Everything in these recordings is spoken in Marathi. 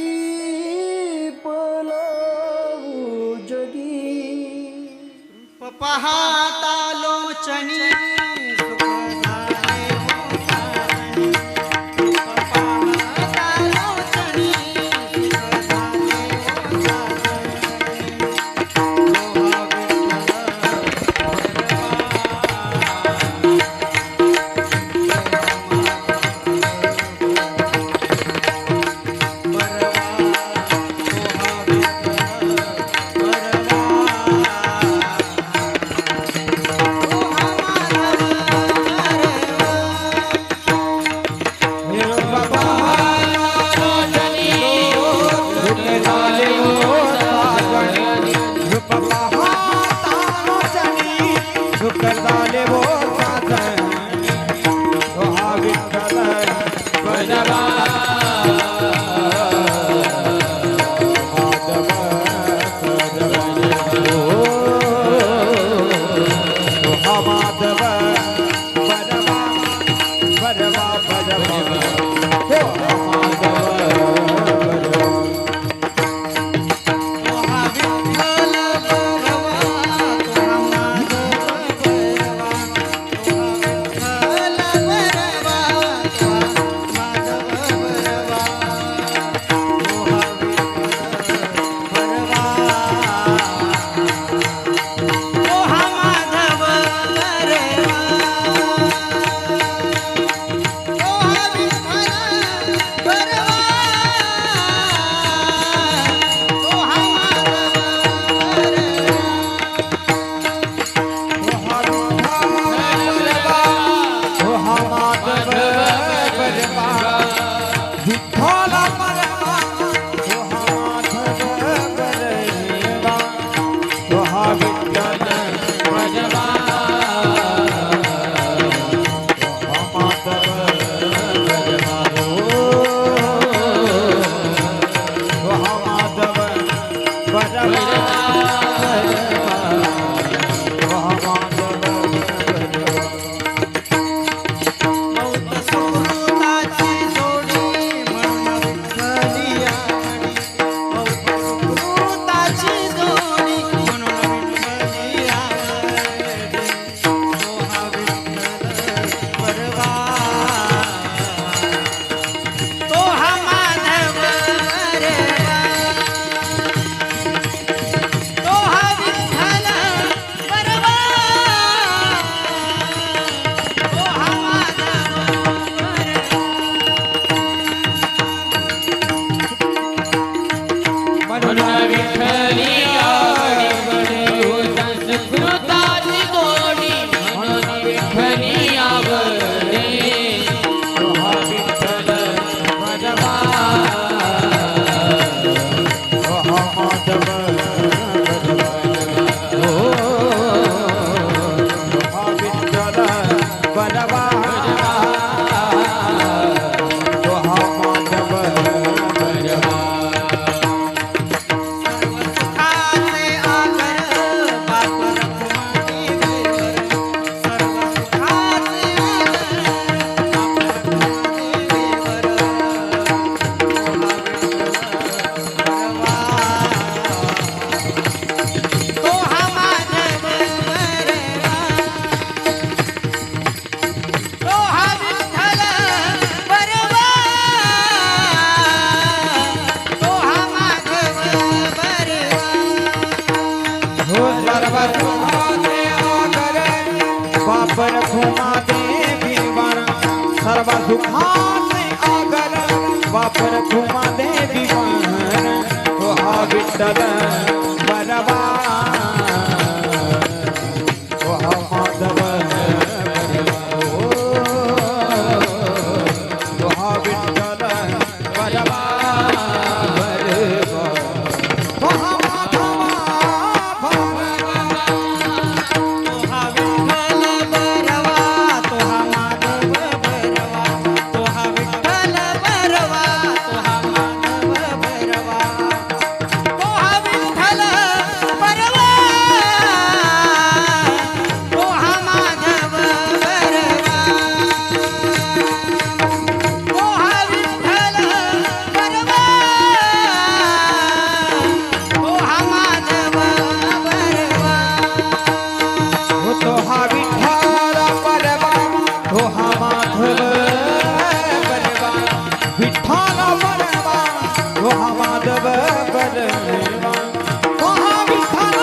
ज्ञानदीप लावू जगी पाहता लोचनी सुख झाले हो साजणी. पाहता लोचनी सुख झाले हो साजणी. लोहा सर्व सुखाचे आगर वापर खुमा देवी तो हा विठ्ठल बरवा तो हा माधव तो हा विठ्ठल बरवा परवा देवा तो हा विठ्ठल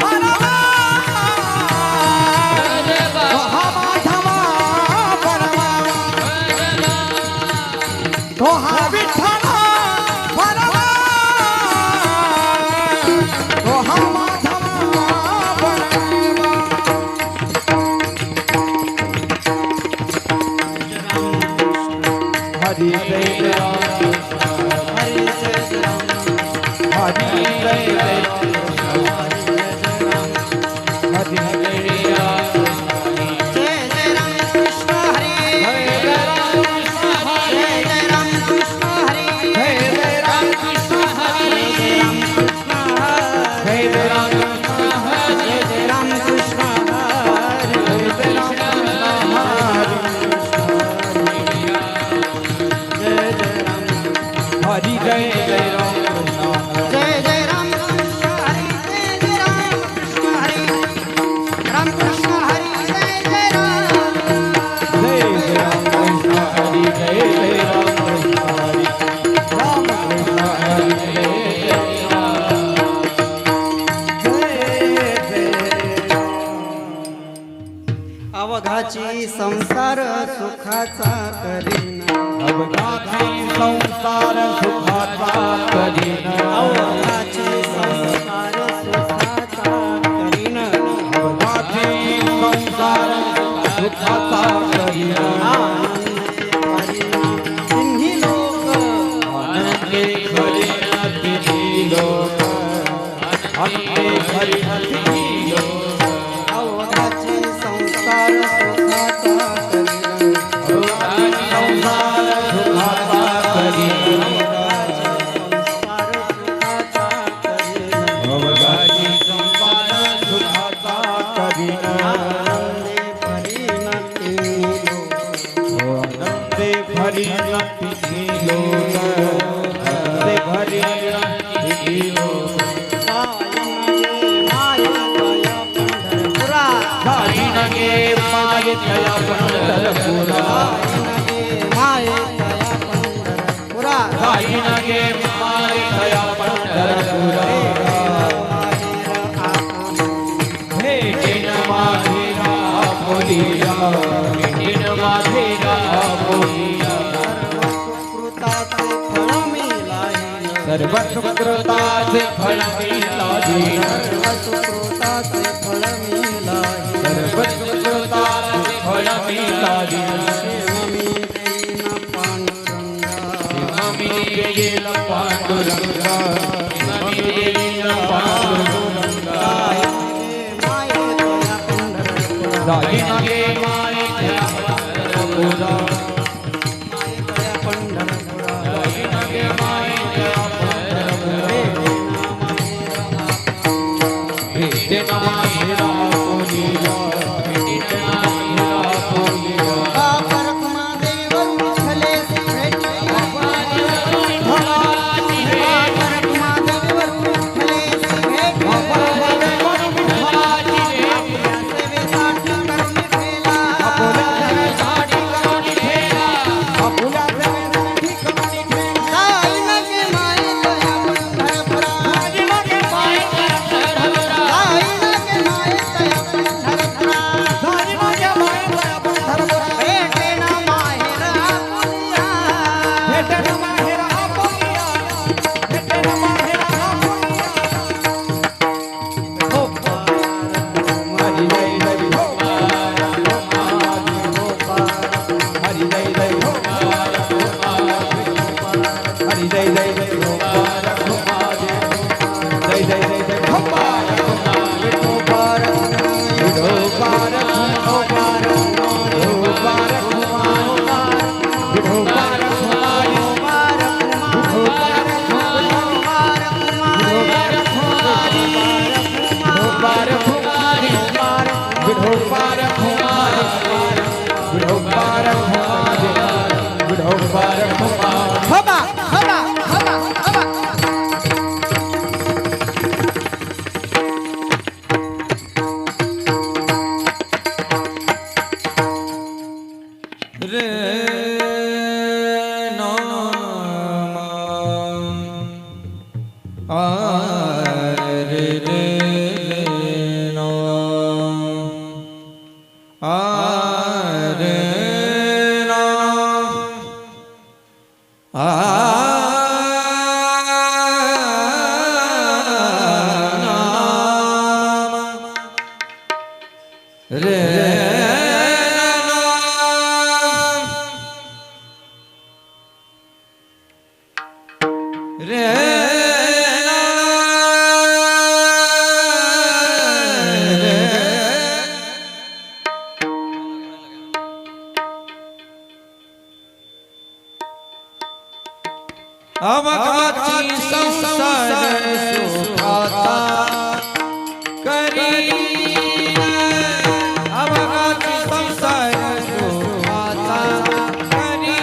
परवा तो हा माधवा परवा तो हा विठ्ठल परवा तो हा माधवा परवा हरि जय राम हरी जय राम हरि जय राम हरि जय राम जय जय राम कृष्ण हरी जय राम कृष्ण हरे जय जय राम कृष्ण हरी जय राम कृष्ण हरे जय राम कृष्ण हरी जय राम कृष्ण हरे जय जय राम कृष्ण हरी जय जय राम हरि जय राम कृष्ण जय जय राम कृष्ण हरी जय जय राम कृष्ण हरी राम कृष्ण हरी जय जय राम जय राम कृष्ण हरि जय जय राम कृष्ण हरि राम कृष्ण हरि जय जय राम जय जय अवघाची संसार सुखाचा करीना अवघाची संसार सुखाचा करीन अवघाची संसार सुखाचा करीना अवघाची संसार सुखाचा करीन तिन्ही लोक आनंदे करीन तिन्ही लोक आनंदे करीन तिन्ही लोक अवघाची संसार सुखाचा करीना अवघाची संसार सुखाचा करीन संसार सुखाचा करीना अवघाची संसार सुखाचा करीन आनंदे करीना तिन्ही लोक आनंदे भरीन तिन्ही लोक आनंदे भरीन तिन्ही लोक माय दया पंढरपुरा गाईन गे माय तया पंढरपुरा माय दया पंढरपुरा गाईन गे माय तया पंढरपुरा भेटेन माझेरा बोलिया भेटेन माझेरा बोलिया सुकृताचे फळ मिळाले सर्व सुकृताचे फळ मिळाले सुकृताचे फळ मिळाले सर्व सुकृताचे फळ मिळाले मी देईन पांडुरंगा ममी गेल पांडुरंगा ममी गेल पांडुरंगा माय दया पंढरपुरा गाईन गे माय तया पंढरपुरा माय दया पंढरपुरा गाईन गे माय तया पंढरपुरा भेटेन माझेरा बोलिया भेटेन माझेरा बोलिया परखमा देव विठ्ठले भेटले परखमा देव विठ्ठले भेटले सेवेसाठी कर्मी रे रे अवघाची संसार सुखाचा करी अवघाची संसार सुखाचा करी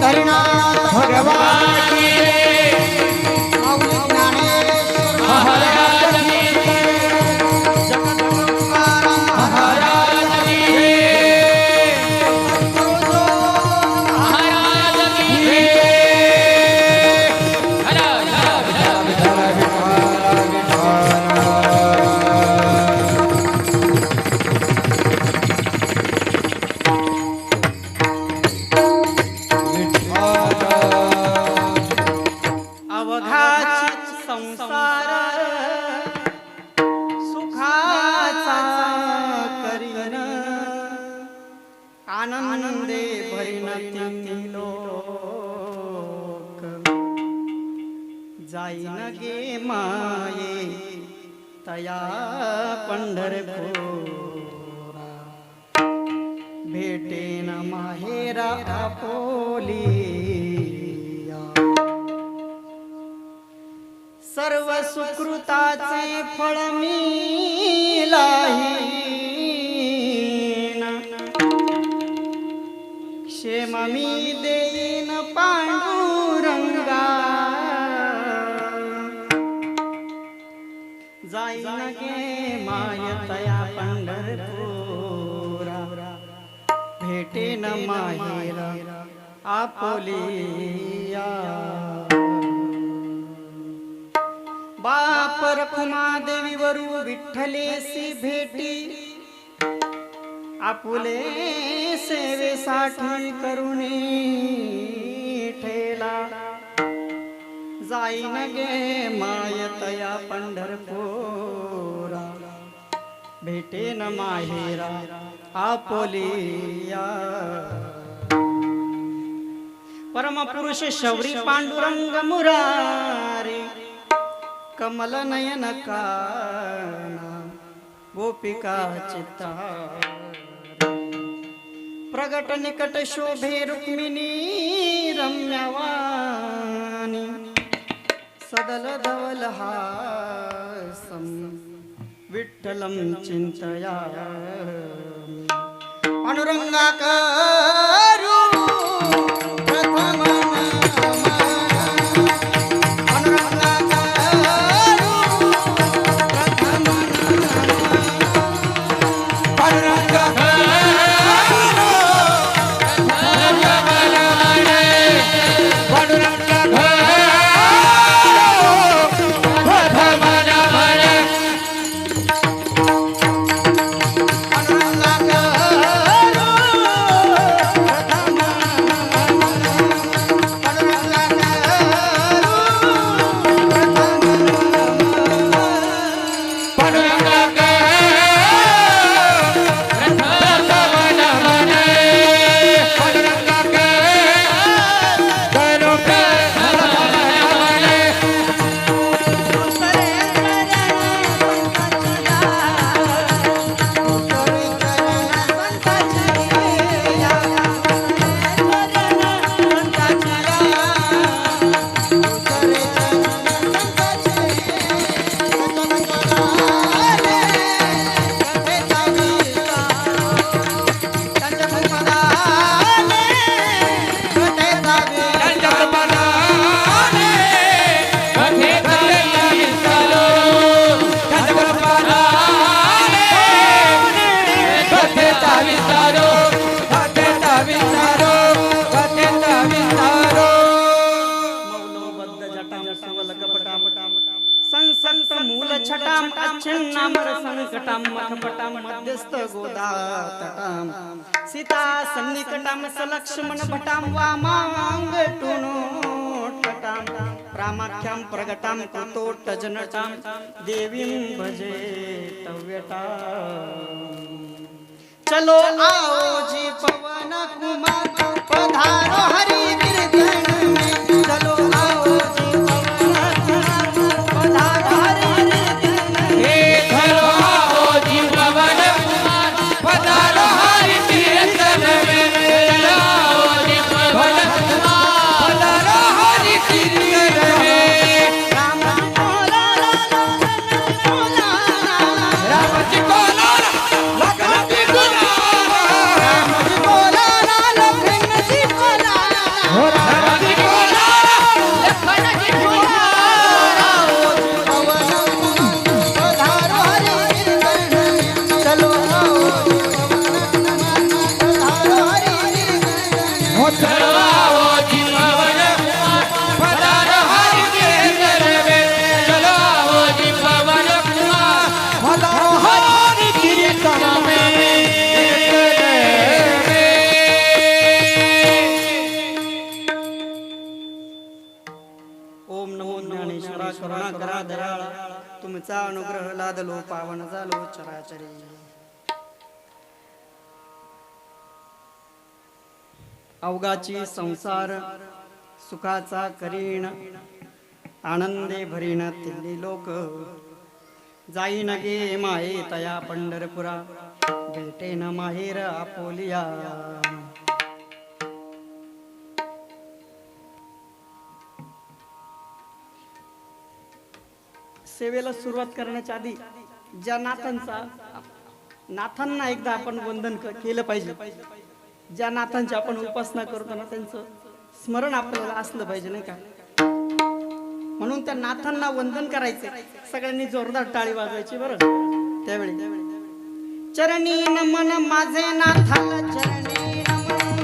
पंढरीनाथ भगवान की माऊली ज्ञानेश्वर महाराज की जगद्गुरुकाराम महाराज की महाराज की हर अवघाची संसार सुखाचा करीन आनंदे भरीन तीन लोक जाईन गे माये तया पंढरपुरा भेटेन माहेरा आपोलिया सर्व सुकृताचे फळ मिलाहीन क्षेम मी देईन पांडुरंगा जाईन गे मायतया पंढरपुरा भेटेन माहेरा आपोलिया बाप रखुमादेवी वरू विठ्ठलेसी भेटी आपुले सेवेसाठी करुणी ठेला जाईन गे मायतया पंढरपुरा भेटेन माहेरा आपोलिया परमपुरुष शौरी पांडुरंग मुरारी कमल नयन काना गोपिका चित्ता प्रगट निकट शोभे रुक्मिणी रम्यवानी सदल धवल हासम विठ्ठलं चिंतया पांडुरंगा करू प्रथम संसंत मूल छटाम अच्छन्नामर संकटाम मखपटाम मध्यस्थ गोदा तटाम सीता सन्निकटाम सलक्ष्मण भटाम वामांग टुनोटटाम रामाख्याम प्रगटाम कृतोट जनटाम देवीं भजे तव्यटाम चलो आओ जी पवन कुमार पधारो हरि कीर्तन में चलो आओ जी पधारो हरि कीर्तन में चलो आओ जी पवन कुमार पधारो हरि कीर्तन में चलो आओ जी पवन कुमार पधारो हरि कीर्तन में राम बोला राम जी बोला लखन जी बोला राम जी बोला लखन जी बोला करुणा करा दयाळ तुमचा अनुग्रह लादलो पावन झालो चराचरी अवघाची संसार सुखाचा करीण आनंदे भरीण तिल्ली लोक जाईन गे माये तया पंढरपुरा भेटेन माहेर आपोलिया सेवेला सुरुवात करण्याच्या आधी ज्या नाथांना एकदा आपण वंदन केलं पाहिजे ज्या नाथांची आपण उपासना करतो ना त्यांचं स्मरण आपल्याला असलं पाहिजे नाही का म्हणून त्या नाथांना वंदन करायचे सगळ्यांनी जोरदार टाळी वाजवायची बरं त्यावेळी चरणी नमन माझे नाथाला चरणी नमन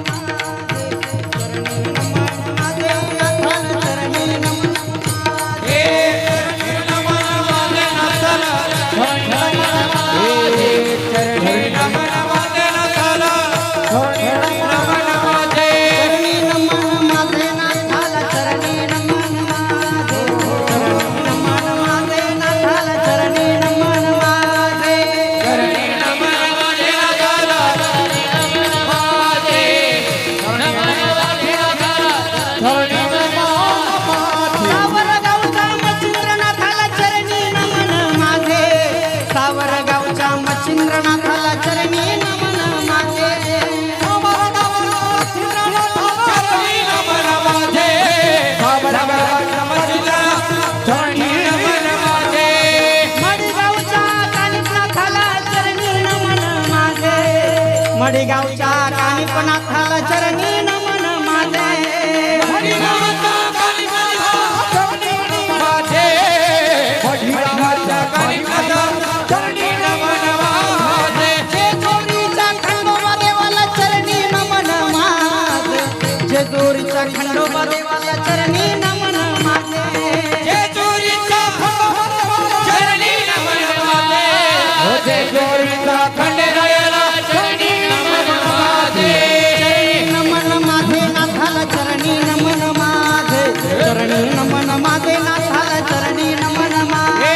माझे नाथाला चरणी नमन मडीगावच्या कानिपनाथाला चरणी नमन माझे मडीगावच्या कानिपनाथाला चरणी नमन माझे जेजुरीच्या खंडोबा देवाला चरणी नमन माझे जेजुरीच्या खंडोबा देवाला चरणी नमन माझे जेजुरीच्या खंडोबा चरणी नमन माझे जेजुरीच्या खंडोबाला चरणी चरणी नमन माझे चरणी नमन माझे नाथाला चरणी नमन माझे चरणी नमन माझे नाथाला चरणी नमन माझे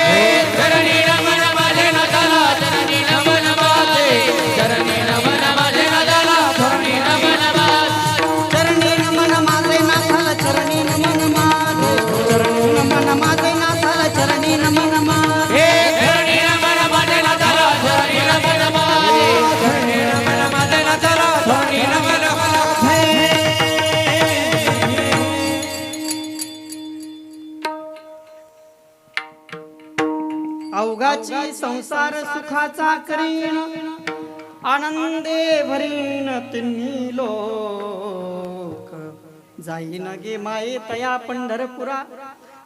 चरणी नमन माझे नाथाला चरणी नमन माझे चरणी नमन माझे नाथाला चरणी नमन माझे चरणी नमन माझे नाथाला चरणी नमन माझे चरणी नमन माझे नाथाला चरणी नमन माझे चरणी नमन माझे नाथाला चरणी नमन अवघाची संसार सुखाचा करीण आनंदे भरीन तिन्ही लोक जाईन गे माये तया पंढरपुरा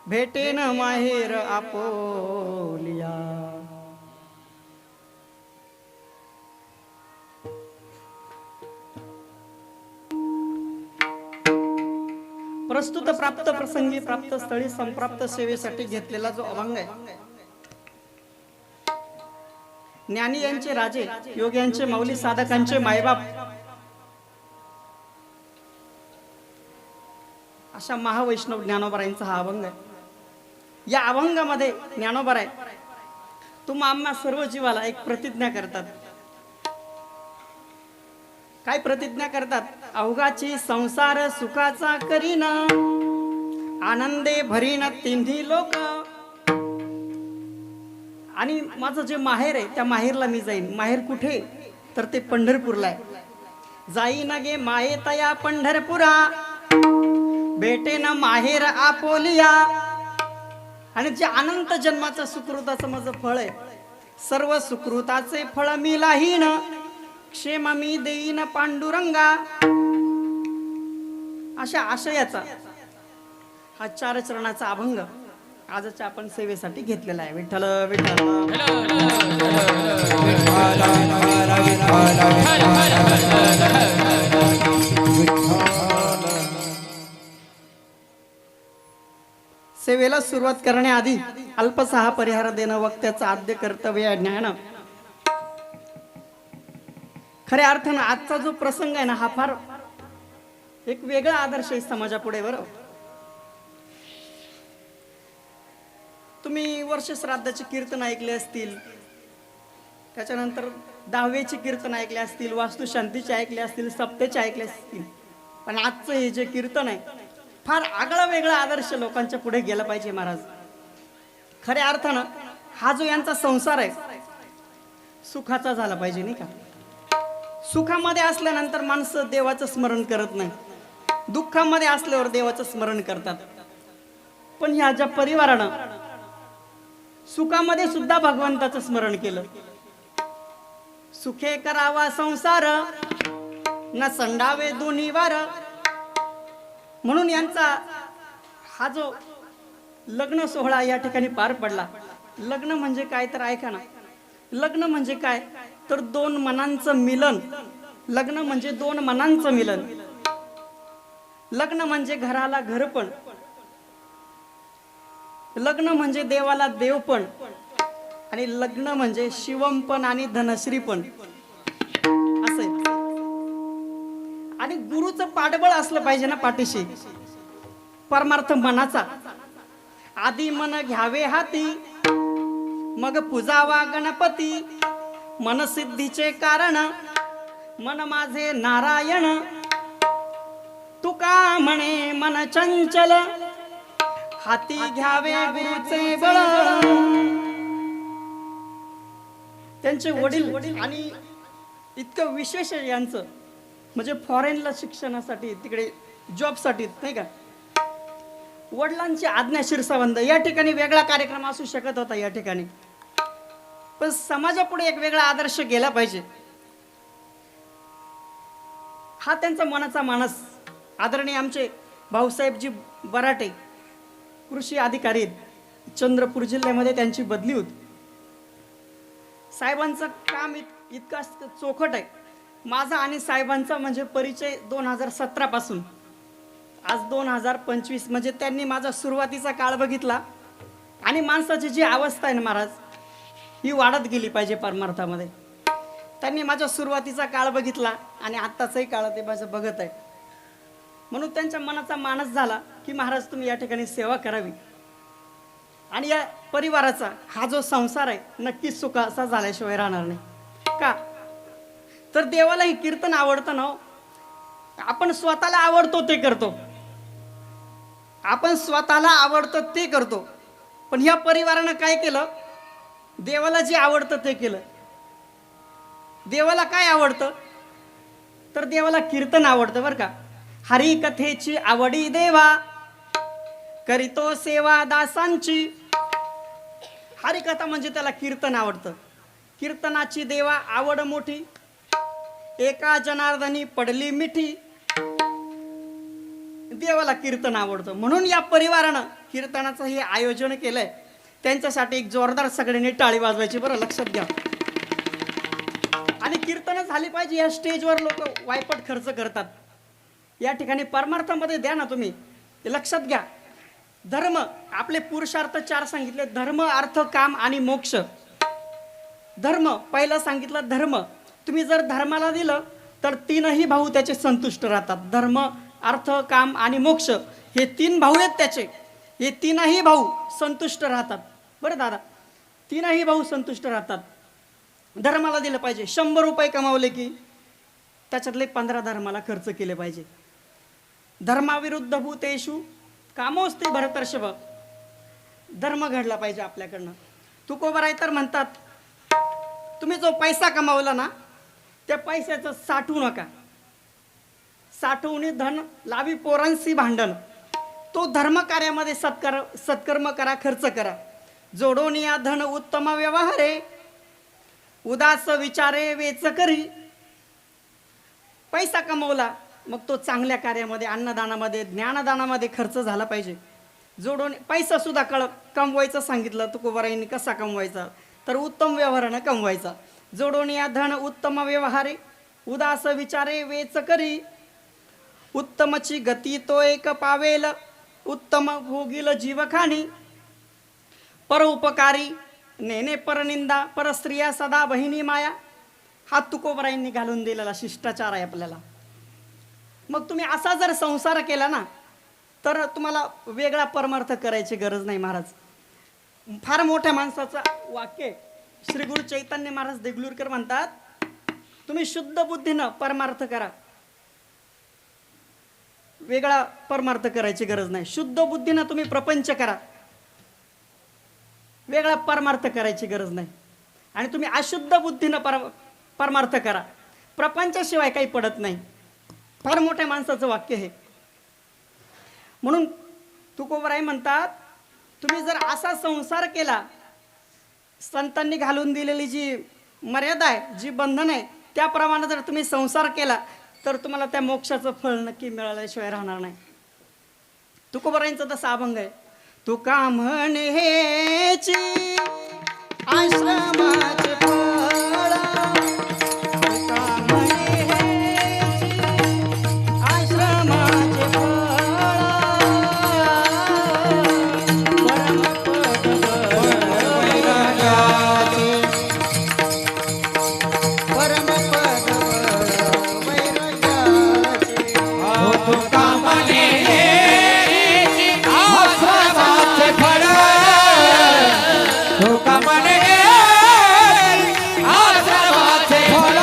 भेटेन माहेर आपोलिया प्रस्तुत प्राप्त प्रसंगी प्राप्त स्थळी संप्राप्त सेवेसाठी घेतलेला जो अभंग आहे ज्ञानी यांचे राजे योग यांचे माऊली साधकांचे मायबाप अशा महावैष्णव ज्ञानोबरायांचा हा अभंग आहे या अभंगामध्ये ज्ञानोबराय तुम्हा आम्हा सर्व जीवाला एक प्रतिज्ञा करतात काय प्रतिज्ञा करतात अवघाची संसार सुखाचा करीन आनंदे भरीन तिन्ही लोक आणि माझं जे माहेर आहे त्या माहेरला मी जाईन माहेर कुठे तर ते पंढरपूरला आहे जाईन गे माये तया पंढरपुरा भेटेन माहेर आपोलिया आणि जे अनंत जन्माचं सुकृताचं माझं फळ आहे सर्व सुकृताचे फळ मी लाहीन क्षेम मी देईन पांडुरंगा अशा आशयाचा हा 4 चरणाचा अभंग आजच्या आपण सेवेसाठी घेतलेला आहे विठ्ठल विठ्ठल सेवेला सुरुवात करण्याआधी अल्पसहा परिहार देणं वक्त्याचं आद्य कर्तव्य आहे ज्ञान खऱ्या अर्थानं आजचा जो प्रसंग आहे ना हा फार एक वेगळा आदर्श आहे समाजापुढे बरोबर तुम्ही वर्ष श्राद्धाची कीर्तन ऐकले असतील, त्याच्यानंतर 10वेचे कीर्तन ऐकले असतील, वास्तुशांतीचे ऐकले असतील, सप्तेचे ऐकले असतील. पण आजचं हे जे कीर्तन आहे फार आगळा वेगळा आदर्श लोकांच्या पुढे गेला पाहिजे महाराज. खऱ्या अर्थानं हा जो यांचा संसार आहे सुखाचा झाला पाहिजे, नाही का? सुखामध्ये असल्यानंतर माणसं देवाचं स्मरण करत नाही, दुःखामध्ये असल्यावर देवाचं स्मरण करतात. पण ह्या ज्या परिवारानं सुखामध्ये सुद्धा भगवंताचं स्मरण केलं, सुखे करावा संसार न संडावे दोन्ही वार, म्हणून यांचा हा जो लग्न सोहळा या ठिकाणी पार पडला. लग्न म्हणजे काय तर ऐका ना, लग्न म्हणजे काय तर दोन मनांचं मिलन. लग्न म्हणजे दोन मनांचं मिलन. लग्न म्हणजे घराला घरपण, लग्न म्हणजे देवाला देवपण, आणि लग्न म्हणजे शिवमपण आणि धनश्रीपण असं. आणि गुरुचं पाठबळ असलं पाहिजे ना पाठीशी, परमार्थ मनाचा. आधी मन घ्यावे हाती, मग पूजावा गणपती. मनसिद्धीचे कारण मन माझे नारायण. तुका म्हणे मन चंचल, हाती घ्यावे गुरुचे बळ. त्यांचे वडील आणि इतकं विशेष आहे यांचं, म्हणजे फॉरेनला शिक्षणासाठी तिकडे जॉबसाठी, नाही का? वडिलांची आज्ञा शिरसावंद. या ठिकाणी वेगळा कार्यक्रम असू शकत होता या ठिकाणी, पण समाजापुढे एक वेगळा आदर्श गेला पाहिजे. हा त्यांचा मनाचा मानस. आदरणीय आमचे भाऊसाहेबजी बराटे कृषी अधिकारी आहेत, चंद्रपूर जिल्ह्यामध्ये त्यांची बदली होती. साहेबांचं काम इतकं चोखट आहे. माझा आणि साहेबांचा म्हणजे परिचय 2017 पासून आज 2025, म्हणजे त्यांनी माझा सुरुवातीचा काळ बघितला. आणि माणसाची जी अवस्था आहे ना महाराज, ही वाढत गेली पाहिजे परमार्थामध्ये. त्यांनी माझा सुरुवातीचा काळ बघितला आणि आत्ताचाही काळ ते माझं बघत आहे. म्हणून त्यांच्या मनाचा मानस झाला की महाराज तुम्ही या ठिकाणी सेवा करावी. आणि या परिवाराचा हा जो संसार आहे नक्कीच सुखाचा झाल्याशिवाय राहणार नाही. का तर देवाला हे कीर्तन आवडतं ना. आपण स्वतःला आवडतो ते करतो, आपण स्वतःला आवडतं ते करतो. पण या परिवारानं काय केलं, देवाला जे आवडतं ते केलं. देवाला काय आवडतं तर देवाला कीर्तन आवडतं बरं का. हरी कथेची आवडी देवा, करीतो सेवा दासांची. हरिकथा म्हणजे त्याला कीर्तन आवडतं. कीर्तनाची देवा आवड मोठी, एका जनार्दनी पडली मिठी. देवाला कीर्तन आवडतं, म्हणून या परिवारानं कीर्तनाचं हे आयोजन केलंय. त्यांच्यासाठी एक जोरदार सगळ्यांनी टाळी वाजवायची, बरं लक्षात घ्या. आणि कीर्तन झाली पाहिजे. या स्टेजवर लोक वायपट खर्च करतात, या ठिकाणी परमार्थामध्ये द्या ना तुम्ही, लक्षात घ्या. धर्म आपले पुरुषार्थ 4 सांगितले, धर्म अर्थ काम आणि मोक्ष. धर्म पहिला सांगितलं, धर्म. तुम्ही जर धर्माला दिलं तर 3ही भाऊ त्याचे संतुष्ट राहतात. धर्म अर्थ काम आणि मोक्ष हे 3 भाऊ आहेत त्याचे, हे 3ही भाऊ संतुष्ट राहतात. बरं दादा, 3ही भाऊ संतुष्ट राहतात. धर्माला दिलं पाहिजे. 100 रुपये कमावले की त्याच्यातले 15 धर्माला खर्च केले पाहिजे. धर्माविरुद्ध भूतेषु कामोस्ते भरतर्षभ. धर्म घडला पाहिजे आपल्याकडनं. तुकोबराय तर म्हणतात, तुम्ही जो पैसा कमावला ना त्या पैशाचं साठवू नका. साठवून धन लावी पोरांशी भांडण. तो धर्म कार्यामध्ये सत्कर्म करा, खर्च करा. जोडून या धन उत्तम व्यवहारे, उदास विचारे वेच करी. पैसा कमवला मग तो चांगल्या कार्यामध्ये, अन्नदानामध्ये, ज्ञानदानामध्ये खर्च झाला पाहिजे. जोडून पैसा सुद्धा कमवायचं सांगितलं तुकोबारायांनी. कसा कमवायचा तर उत्तम व्यवहारानं कमवायचा. जोडून या धन उत्तम व्यवहारे, उदास विचारे वेच करी. उत्तमची गती तो एक पावेल, उत्तम भोगील जीवखानी. परोपकारी नेने परनिंदा, परस्त्रिया सदा बहिणी माया. हा तुकोबरायांनी घालून दिलेला शिष्टाचार आहे आपल्याला. मग तुम्ही असा जर संसार केला ना तर तुम्हाला वेगळा परमार्थ करायची गरज नाही महाराज. फार मोठ्या माणसाचं वाक्य आहे. श्री गुरु चैतन्य महाराज देगलूरकर म्हणतात, तुम्ही शुद्ध बुद्धीनं परमार्थ करा, वेगळा परमार्थ करायची गरज नाही. शुद्ध बुद्धीनं तुम्ही प्रपंच करा, वेगळा परमार्थ करायची गरज नाही. आणि तुम्ही अशुद्ध बुद्धीनं परमार्थ करा, प्रपंचाशिवाय काही पडत नाही. फार मोठ्या माणसाचं वाक्य आहे. म्हणून तुकोबराय म्हणतात, तुम्ही जर असा संसार केला, संतांनी घालून दिलेली जी मर्यादा आहे, जी बंधन आहे, त्याप्रमाणे जर तुम्ही संसार केला तर तुम्हाला त्या मोक्षाचं फळ नक्की मिळाल्याशिवाय राहणार नाही. तुकोबरायांचा तसा अभंग आहे. तुका म्हणे हेची आश्रमाचे फळ, तुका म्हणे हेची आश्रमाचे फळ, परमपद वैराग्याचे, परमपद वैराग्याचे. तुका म्हणे आश्रमाचे फळ, तुका म्हणे आश्रमाचे फळ,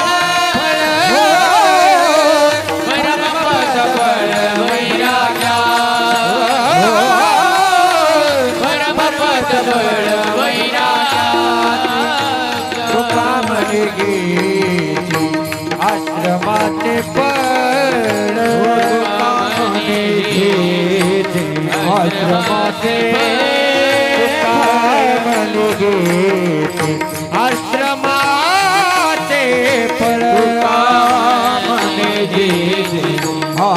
परमपद फळ वैराग्या, परमपद फळ वैराग्या. तुका म्हणे आश्रमाचे फळ, तुका म्हणे आश्रमाचे आश्रमाचे फळ, म्हणे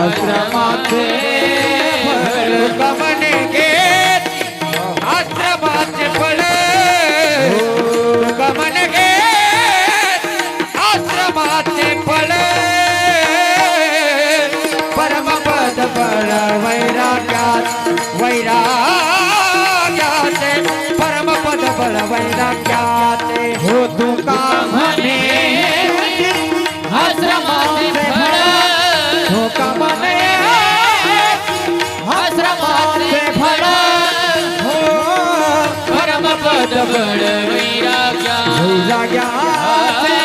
आश्रमाचे फळ, म्हणे आश्रमाचे फळ, म्हणे आश्रमाचे फळ, परमपद फळ वैराग्यात, वैराग्याचे, परमपद फळ वैराग्याचे. हो तुका म्हणे आश्रमाचे फळ, तुका म्हणे आश्रमाचे फळ, हो परमपद फळ वैराग्या, वैराग्याचे,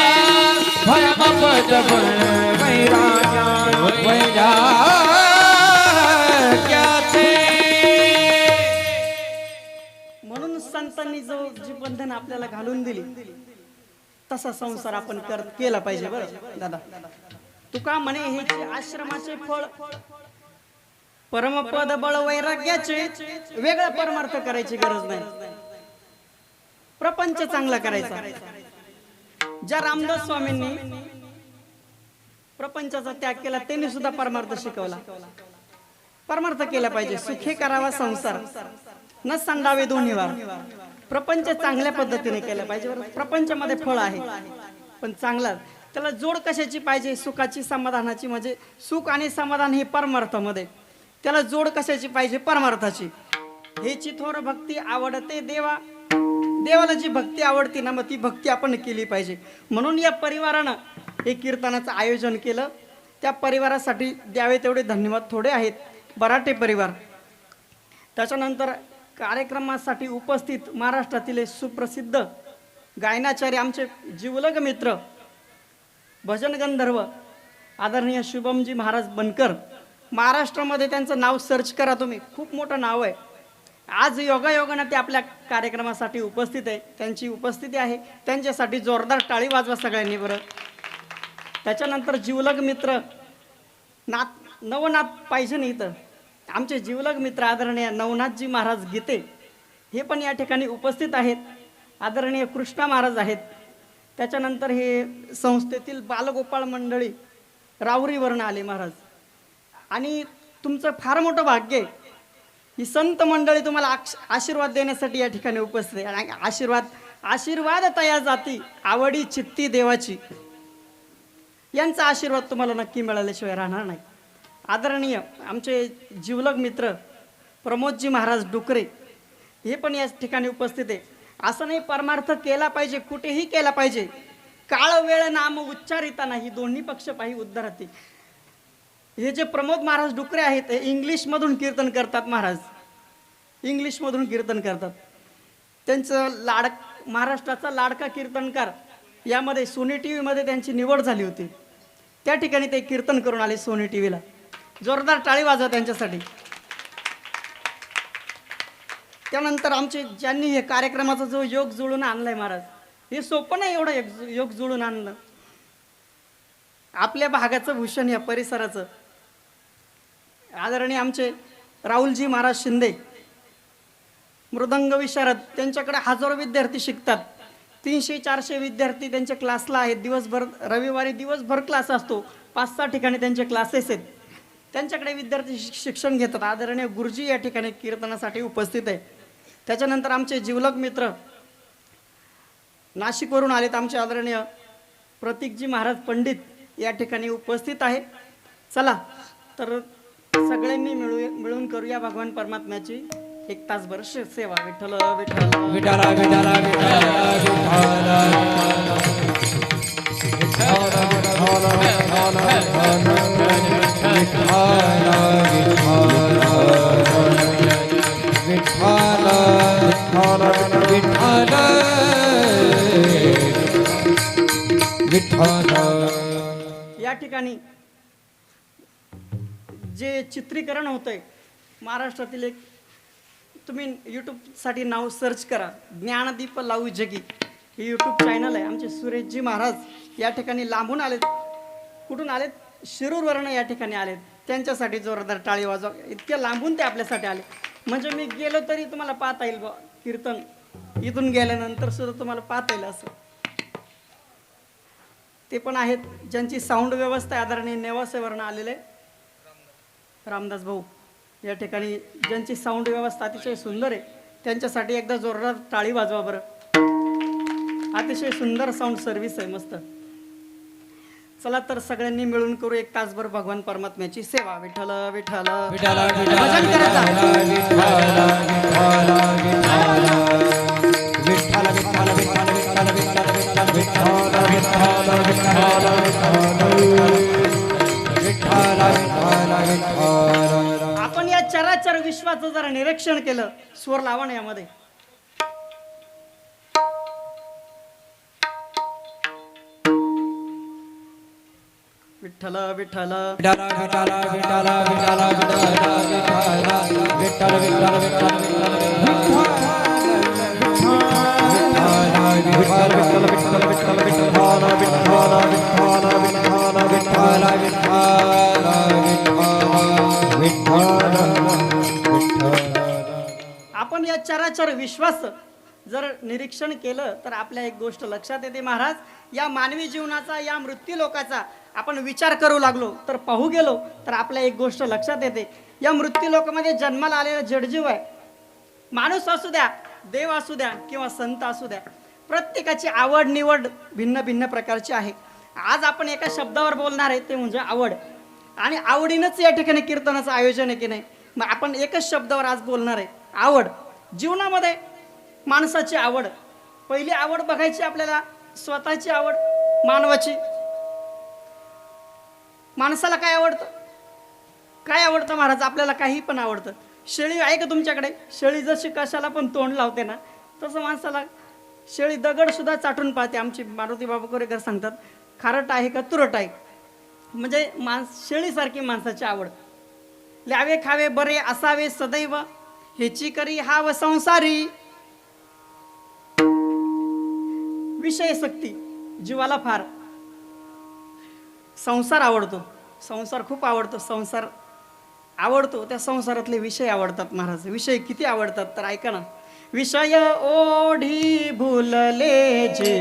परमपद फळ वैराग्या, वैराग्याचे. म्हणून संतांनी जी बंधन आपल्याला घालून दिली तसा संसार आपण केला पाहिजे. बरं दादा, तुका म्हणे हेचे आश्रमाचे फळ, परमपद बळ वैराग्याचे. वेगळा परमार्थ करायची गरज नाही, प्रपंच चांगला करायचा. ज्या रामदास स्वामींनी प्रपंचाचा त्याग केला, त्यांनी सुद्धा परमार्थ शिकवला. परमार्थ केला पाहिजे. सुखे करावा संसार, न सांडावे दोन्ही वार. प्रपंच चांगल्या पद्धतीने केला पाहिजे. प्रपंचामध्ये फळ आहे पण चांगला, त्याला जोड कशाची पाहिजे? सुखाची, समाधानाची. म्हणजे सुख आणि समाधान हे परमार्थामध्ये, त्याला जोड कशाची पाहिजे? परमार्थाची. हे चिथोर भक्ती आवडते देवा, देवाला जी भक्ती आवडते ना, मग ती भक्ती आपण केली पाहिजे. म्हणून या परिवारानं हे कीर्तनाचं आयोजन केलं. त्या परिवारासाठी द्यावे तेवढे धन्यवाद थोडे आहेत. बराटे परिवार. त्याच्यानंतर कार्यक्रमासाठी उपस्थित महाराष्ट्रातील सुप्रसिद्ध गायनाचार्य आमचे जिवलग मित्र भजन गंधर्व आदरणीय शुभमजी महाराज बनकर. महाराष्ट्रामध्ये त्यांचं नाव सर्च करा तुम्ही, खूप मोठं नाव आहे. आज योगायोगानं ते आपल्या कार्यक्रमासाठी उपस्थित आहे. त्यांची उपस्थिती आहे, त्यांच्यासाठी जोरदार टाळी वाजवा सगळ्यांनी बरं. त्याच्यानंतर जिवलग मित्र नवनाथ पाहिजे नाही तर आमचे जिवलग मित्र आदरणीय नवनाथजी महाराज गीते हे पण या ठिकाणी उपस्थित आहेत. आदरणीय कृष्णा महाराज आहेत. त्याच्यानंतर हे संस्थेतील बालगोपाळ मंडळी राहुरीवरून आले महाराज. आणि तुमचं फार मोठं भाग्य आहे, ही संत मंडळी तुम्हाला आशीर्वाद देण्यासाठी या ठिकाणी उपस्थित आहे. आणि आशीर्वाद तया जाती आवडी चित्ती देवाची, यांचा आशीर्वाद तुम्हाला नक्की मिळाल्याशिवाय राहणार नाही. आदरणीय आमचे जिवलग मित्र प्रमोदजी महाराज डुकरे हे पण या ठिकाणी उपस्थित आहे. असं नाही, परमार्थ केला पाहिजे, कुठेही केला पाहिजे. काळ वेळ नाम उच्चारिता नाही, दोन्ही पक्ष पाही उद्धारती. हे जे प्रमोद महाराज डुकरे आहेत ते इंग्लिशमधून कीर्तन करतात महाराज, इंग्लिशमधून कीर्तन करतात. त्यांचं महाराष्ट्राचा लाडका कीर्तनकार यामध्ये सोनी टी व्हीमध्ये त्यांची निवड झाली होती. त्या ठिकाणी ते कीर्तन करून आले सोनी टी व्हीला. जोरदार टाळी वाजवा त्यांच्यासाठी. त्यानंतर आमचे ज्यांनी हे कार्यक्रमाचा जो योग जुळून आणलाय महाराज, हे सोपं नाही एवढं योग जुळून आणणं. आपल्या भागाचं भूषण या परिसराचं आदरणीय आमचे राहुलजी महाराज शिंदे, मृदंग विशारद, त्यांच्याकडे हजारो विद्यार्थी शिकतात. 300-400 विद्यार्थी त्यांच्या क्लासला आहेत. दिवसभर रविवारी दिवसभर क्लास असतो. 5-6 ठिकाणी त्यांचे क्लासेस आहेत. त्यांच्याकडे विद्यार्थी शिक्षण घेतात. आदरणीय गुरुजी या ठिकाणी कीर्तनासाठी उपस्थित आहे. त्याच्यानंतर आमचे जिवलग मित्र नाशिकवरून आलेत. आमचे आदरणीय प्रतीकजी महाराज पंडित या ठिकाणी उपस्थित आहे. चला तर सगळ्यांनी मिळून करूया भगवान परमात्म्याची 1 तासभर सेवा. विठ्ठल विठ्ठल विठाला विठाला या ठिकाणी जे चित्रीकरण होतंय महाराष्ट्रातील एक, तुम्ही यूट्यूबसाठी नाव सर्च करा, ज्ञानदीप लावू जगी हे यूट्यूब चॅनल आहे. आमचे सुरेशजी महाराज या ठिकाणी लांबून आलेत. कुठून आलेत? शिरूरवरनं या ठिकाणी आलेत. त्यांच्यासाठी जोरदार टाळी वाजवा. इतक्या लांबून ते आपल्यासाठी आले. म्हणजे मी गेलो तरी तुम्हाला पाहता येईल बा कीर्तन. इथून गेल्यानंतर सुद्धा तुम्हाला पाहता येईल असं. ते पण आहेत ज्यांची साऊंड व्यवस्था आदरणीय नेवासेवरनं आलेले रामदास भाऊ या ठिकाणी, ज्यांची साऊंड व्यवस्था अतिशय सुंदर आहे. त्यांच्यासाठी एकदा जोरदार टाळी वाजवा बरं. अतिशय सुंदर साऊंड सर्व्हिस आहे, मस्त. चला तर सगळ्यांनी मिळून करू 1 तासभर भगवान परमात्म्याची सेवा. विठ्ठल विठ्ठल भजन आपण या चराचर विश्वाचं जरा निरीक्षण केलं, स्वर लावा ना यामध्ये. विठ्ठल विठ्ठल आपण या चराचर विश्वास जर निरीक्षण केलं तर आपल्या एक गोष्ट लक्षात येते महाराज. या मानवी जीवनाचा, या मृत्यू लोकाचा आपण विचार करू लागलो तर पाहू गेलो तर आपल्या एक गोष्ट लक्षात येते. या मृत्यू लोकामध्ये जन्माला आलेला जडजीव आहे. माणूस असू द्या, देव असू द्या किंवा संत असू द्या, प्रत्येकाची आवड निवड भिन्न भिन्न प्रकारची आहे. आज आपण एका शब्दावर बोलणार आहे, ते म्हणजे आवड. आणि आवडीनंच या ठिकाणी कीर्तनाचं आयोजन आहे की नाही. मग आपण एकच शब्दावर आज बोलणार आहे, आवड. जीवनामध्ये माणसाची आवड, पहिली आवड बघायची आपल्याला स्वतःची आवड मानवाची. माणसाला काय आवडतं? काय आवडतं महाराज? आपल्याला काही पण आवडतं. शेळी आहे का तुमच्याकडे? शेळी जशी कशाला पण तोंड लावते ना, तसं माणसाला शेळी दगड सुद्धा चाटून पाहते. आमची मारुती बाबा कोरेकर सांगतात, खारट आहे का तुरट आहे, म्हणजे शेळीसारखी माणसाची आवड. ल्यावे खावे बरे असावे सदैव, हेची करी हाव संसारी. विषय सक्ती जीवाला फार. संसार आवडतो, संसार खूप आवडतो, संसार आवडतो. त्या संसारातले विषय आवडतात महाराज. विषय किती आवडतात तर ऐका ना. विषय ओढी भुलले जे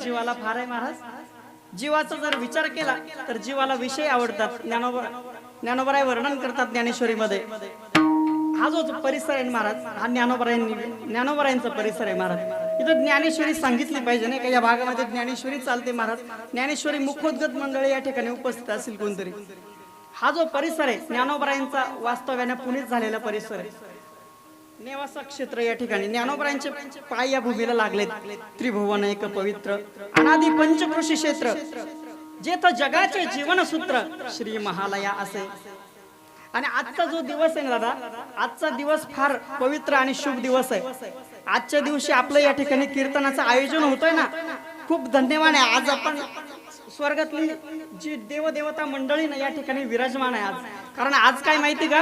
जीवाला फार आहे महाराज. जीवाचा जर विचार केला तर जीवाला विषय आवडतात. ज्ञानोबराय वर्णन करतात ज्ञानेश्वरीमध्ये. हा जो परिसर आहे महाराज, हा ज्ञानोबरायांचा परिसर आहे महाराज. इथं ज्ञानेश्वरी सांगितली पाहिजे नाही का, या भागामध्ये ज्ञानेश्वरी चालते महाराज. ज्ञानेश्वरी मुखोद्गत मंडळी या ठिकाणी उपस्थित असेल कोणतरी. हा जो परिसर आहे ज्ञानोबरायांचा वास्तव्याने पुण्यात झालेला परिसर आहे. नेवासा क्षेत्र या ठिकाणी ज्ञानोबरायांचे पाय या भूमीला लागलेत. त्रिभुवन एक पवित्र अनादि पंचकृषी क्षेत्र, जेथ जगाचे जीवनसूत्र श्री महालया असे. आणि आजचा जो दिवस आहे ना दादा, आजचा दिवस फार पवित्र आणि शुभ दिवस आहे. आजच्या दिवशी आपलं या ठिकाणी कीर्तनाचं आयोजन होतंय ना, खूप धन्यवाद आहे. आज आपण स्वर्गातली जी देवदेवता मंडळी ना या ठिकाणी विराजमान आहे आज. कारण आज काय माहिती का,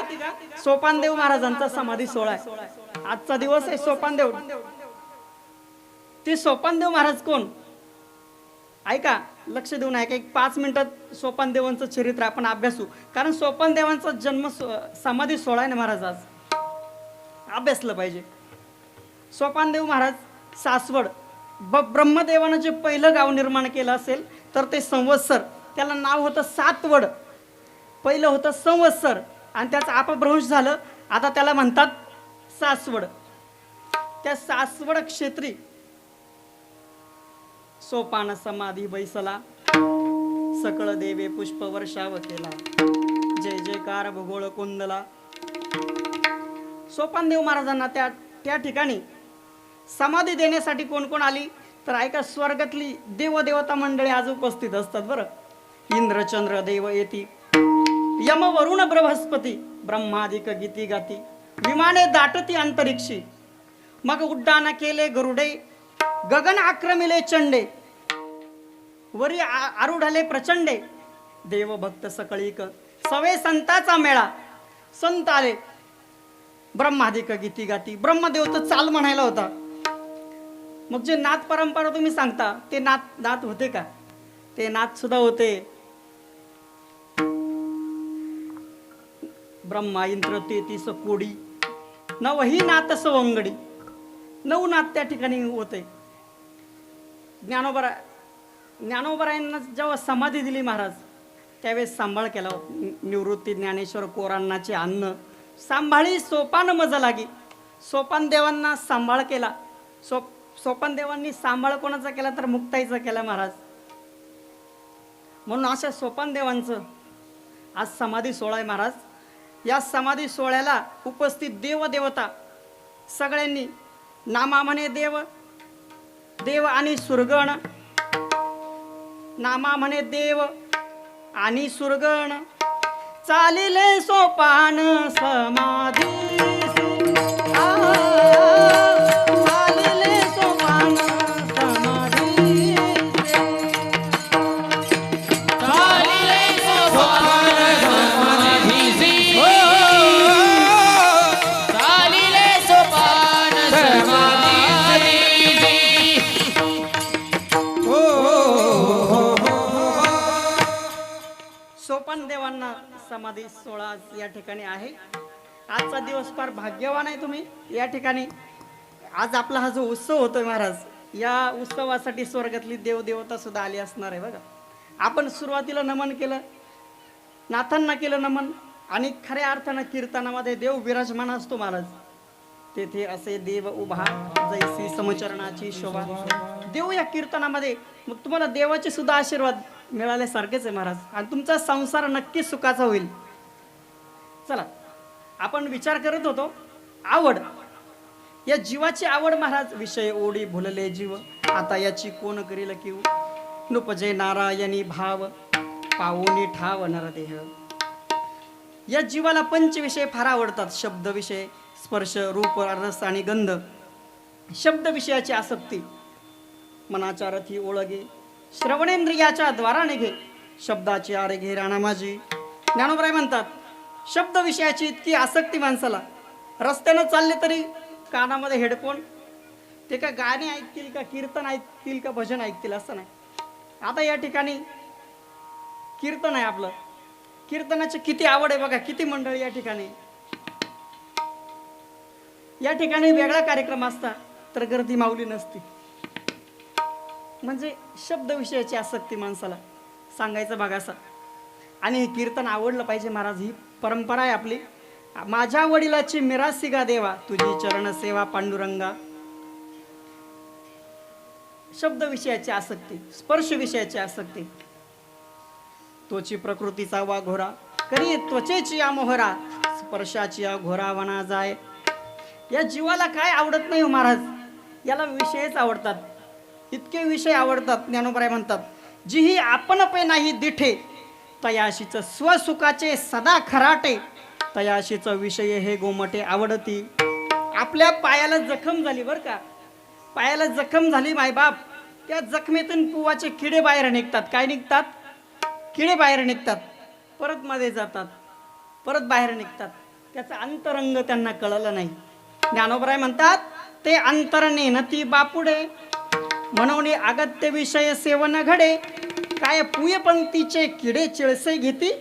सोपानदेव महाराजांचा समाधी सोहळा आहे. आजचा दिवस आहे सोपानदेव. ते सोपानदेव महाराज कोण, ऐका, लक्ष देऊन ऐका. एक 5 मिनिटात सोपानदेवांचं चरित्र आपण अभ्यासू. कारण सोपानदेवांचा जन्म समाधी सोहळा आहे ना महाराज, आज अभ्यासलं पाहिजे. सोपानदेव महाराज सासवड, ब्रह्मदेवानं जे पहिलं गाव निर्माण केलं असेल तर ते संवत्सर, त्याला नाव होतं सातवड. पहिलं होतं संवत्सर आणि त्याचं अपभ्रंश झालं, आता त्याला म्हणतात सासवड. त्या सासवड क्षेत्री सोपान समाधी बैसला, सकळ देवे पुष्प वर्षाव केला, जय जयकार भूगोळ कुंदला. सोपानदेव महाराजांना त्या ठिकाणी समाधी देण्यासाठी कोण कोण आली तर ऐका, स्वर्गातली देवदेवता मंडळी आज उपस्थित असतात बरं. इंद्रचंद्र देव येती, यम वरुण बृहस्पती, ब्रह्मादिक गीती गाती, विमाने दाटती अंतरिक्षी, मग उड्डाण केले गरुडे, गगन आक्रमिले चंडे, वरी आरूढाले प्रचंडे, देव भक्त सकळीक, सवे संताचा मेळा, संत आले, ब्रह्मादिक गीती गाती. ब्रह्मदेव तर चाल म्हणायला होता. मग जे नाथ परंपरा तुम्ही सांगता ते नाथ होते का, ते नाथ सुद्धा होते. ब्रह्मा इंद्र 33 कोडी, नवही नाथ सवंगडी, 9 नाथ त्या ठिकाणी होते. ज्ञानोबरायांना जेव्हा समाधी दिली महाराज, त्यावेळेस सांभाळ केला. निवृत्ती ज्ञानेश्वर कोरांनाचे अन्न सांभाळी सोपान मज लागी. सोपान देवांना सांभाळ केला. सोपान देवांनी सांभाळ कोणाचा केला तर मुक्ताईचा केला महाराज. म्हणून अशा सोपान देवांचं आज समाधी सोहळा आहे महाराज. या समाधी सोहळ्याला उपस्थित देवदेवता सगळ्यांनी नामा म्हणे देव, देव आणि सुरगण, नामा म्हणे देव आणि सुरगण, चालिले सोपान समाधी, चालिले सोपान समाधी, चालिले सोपान समाधी, चालिले सोपान समाधी. सोपान देवांना समाधी सोहळा या ठिकाणी आहे. आजचा दिवस फार भाग्यवान आहे तुम्ही या ठिकाणी. आज आपला हा जो उत्सव होतोय महाराज, या उत्सवासाठी स्वर्गातली देवदेवता सुद्धा आली असणार आहे बघा. आपण सुरुवातीला नमन केलं, नाथांना केलं नमन, आणि खऱ्या अर्थानं कीर्तनामध्ये देव विराजमान असतो महाराज. तेथे असे देव उभा, जैसी समचरणाची शोभा. देव या कीर्तनामध्ये, मग तुम्हाला देवाचे सुद्धा आशीर्वाद मिळाल्यासारखेच आहे महाराज. आणि तुमचा संसार नक्की सुखाचा होईल. चला, आपण विचार करत होतो आवड, या जीवाची आवड महाराज. विषय ओढी भुलले जीव, आता याची कोण करील किव, नुपजे नारायणी भाव, पावोनी ठाव नरदेह. या जीवाला पंचविषय फार आवडतात. शब्द विषय, स्पर्श, रूप, रस आणि गंध. शब्द विषयाची आसक्ती, मनाच्या रथी ओळगे, श्रवणेंद्रियाच्या द्वाराने घे, शब्दाची आरे घे राणा माझी. ज्ञानोबराय म्हणतात, शब्द विषयाची इतकी आसक्ती माणसाला, रस्त्यानं चालले तरी कानामध्ये हेडफोन, ते का गाणे ऐकतील का कीर्तन ऐकतील का भजन ऐकतील असं नाही. आता या ठिकाणी कीर्तन आहे आपलं, कीर्तनाची किती आवड आहे बघा. किती मंडळी या ठिकाणी, या ठिकाणी वेगळा कार्यक्रम असता तर गर्दी माऊली नसती. म्हणजे शब्द विषयाची आसक्ती माणसाला सांगायचं बघा असं. आणि हे कीर्तन आवडलं पाहिजे महाराज, ही परंपरा आहे आपली. माझ्या वडिलाची मिरासी गा देवा, तुझी चरण सेवा पांडुरंगा. शब्द विषयाची आसक्ती, स्पर्श विषयाची आसक्ती. तोची प्रकृतीचा वा घोरा, करी त्वचेची या मोहरा, स्पर्शाची या घोरा वना जाय. या जीवाला काय आवडत नाही हो महाराज, याला विषयच आवडतात. इतके विषय आवडतात. ज्ञानोबराय म्हणतात, जिही आपण पे नाही दिठे, तयाशीच स्वसुखाचे सदा खराटे, तयाशीच विषय हे गोमटे आवडती. आपल्या पायाला जखम झाली बरं का, पायाला जखम झाली मायबाप, त्या जखमेतून पुवाचे किडे बाहेर निघतात. काय निघतात? किडे बाहेर निघतात, परत मध्ये जातात, परत बाहेर निघतात. त्याचा अंतरंग त्यांना कळलं नाही. ज्ञानोबराय म्हणतात, ते अंतरणे नती बापुडे, म्हणून अगत्य विषय सेवन घडे, काय पुय पंक्तीचे किडे चिळसे घेती.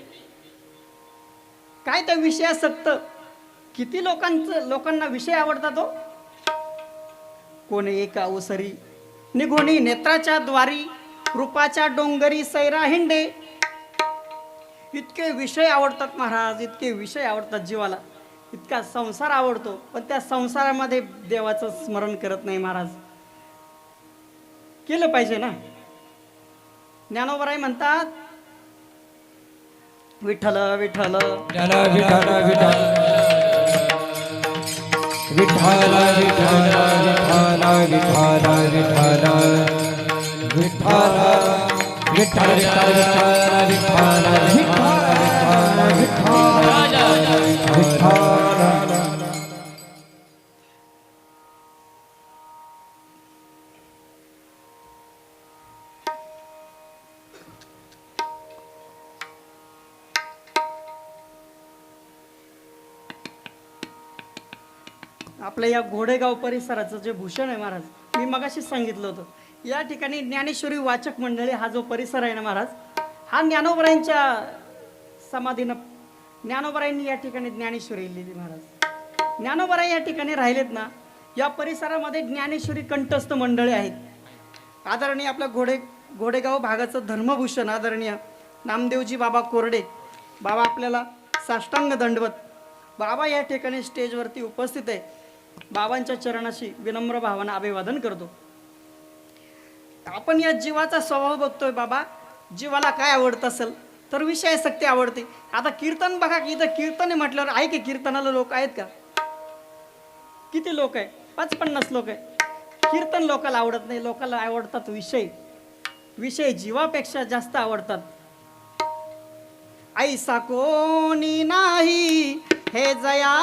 काय त्या विषयासक्त किती लोकांना विषय आवडतात हो. कोणी एका ओसरी निघोनी नेत्राच्या द्वारी, रूपाच्या डोंगरी सैरा हिंडे. इतके विषय आवडतात महाराज, इतके विषय आवडतात जीवाला. इतका संसार आवडतो, पण त्या संसारामध्ये देवाचं स्मरण करत नाही महाराज. केलं पाहिजे ना. ज्ञानोबराय म्हणतात, विठ्ठल विठ्ठल विठ्ठल विठ्ठल विठ्ठल विठ्ठल विठ्ठल विठ्ठल विठ्ठल विठ्ठल आपल्या या घोडेगाव परिसराचं जे भूषण आहे महाराज, मी मगाशी सांगितलं होतं, या ठिकाणी ज्ञानेश्वरी वाचक मंडळी हा जो परिसर आहे ना महाराज, हा ज्ञानोबरायांच्या समाधीनं ज्ञानोबरायांनी या ठिकाणी ज्ञानेश्वरी लिहिली महाराज. ज्ञानोबराय या ठिकाणी राहिलेत ना, या परिसरामध्ये ज्ञानेश्वरी कंठस्थ मंडळी आहेत. आदरणीय आपल्या घोडेगाव भागाचं धर्मभूषण आदरणीय नामदेवजी बाबा कोरडे बाबा, आपल्याला साष्टांग दंडवत. बाबा या ठिकाणी स्टेजवरती उपस्थित आहे. बाबांच्या चरणाशी विनम्र भावानं अभिवादन करतो. आपण या जीवाचा स्वभाव बघतोय बाबा, जीवाला काय आवडत असेल तर विषयासक्ती आवडते. आता कीर्तन बघा की इथं कीर्तन आहे म्हटल्यावर आहे की कीर्तनाला लोक आहेत का? किती लोक आहे? 50-50 लोक आहे. कीर्तन लोकाला आवडत नाही, लोकाला आवडतात विषय. विषय जीवापेक्षा जास्त आवडतात. ऐसा कोणी नाही हे जया,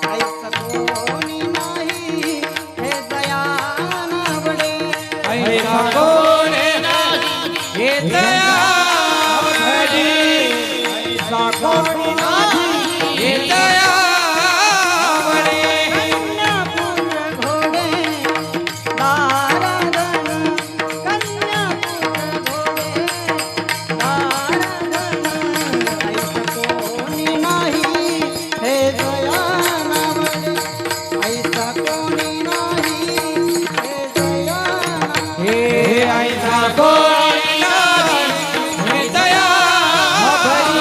ऐसा कोणी नाही हे जया नावडे. ऐसा कोणी नाही हे दया घडी, ऐसा कोणी नाही हे दया घडी. कन्यापुत्र घोडे दाराधन, कन्यापुत्र घोडे दाराधन. ऐसा कोणी नाही हे जया नावडे, ऐसा कोणी नाही हे जया नावडे. हे ऐसा कोणी नाही हे दया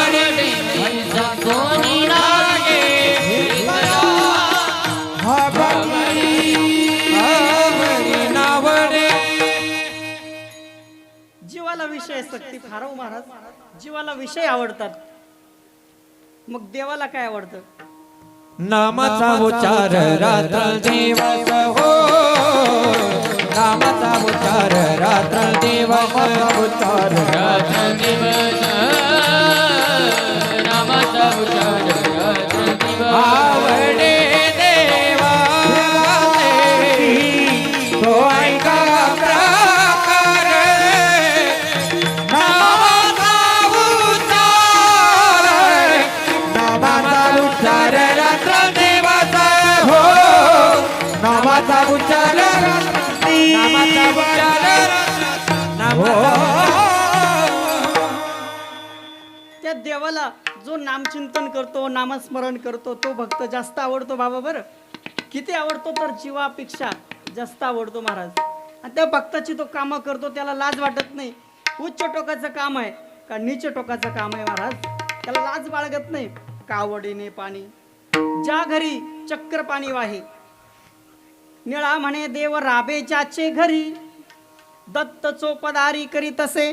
घडी, ऐसा कोणी नाही हे दया घडी नावडे. जीवाला विषय सक्ती फार हो महाराज, जीवाला विषय आवडतात. मग देवाला काय आवडतं? नामाचा उच्चार रात्र दिवस हो, नामाचा उच्चार रात्र दिवस, उच्चार रात्र दिवस, नामाचा उच्चार रात्र दिवस. आवडे देवा तो ऐका प्रकार, नामाचा उच्चार, नामाचा उच्चार रात्र दिवस हो, नामाचा उच्चार, नामाचा उच्चार त्या देवाला जो नामचिंतन करतो, नामस्मरण करतो, तो भक्त जास्त आवडतो बाबा. बरं किती आवडतो तर जीवापेक्षा जास्त आवडतो महाराज. आणि त्या भक्ताची तो कामं करतो, त्याला लाज वाटत नाही. उच्च टोकाचं काम आहे का नीच टोकाचं काम आहे महाराज, त्याला लाज बाळगत नाही. कावडीने पाणी ज्या घरी चक्र पाणी वाहे, निळा म्हणे देव राबे ज्याचे घरी, दत्त चोपदारी करी तसे.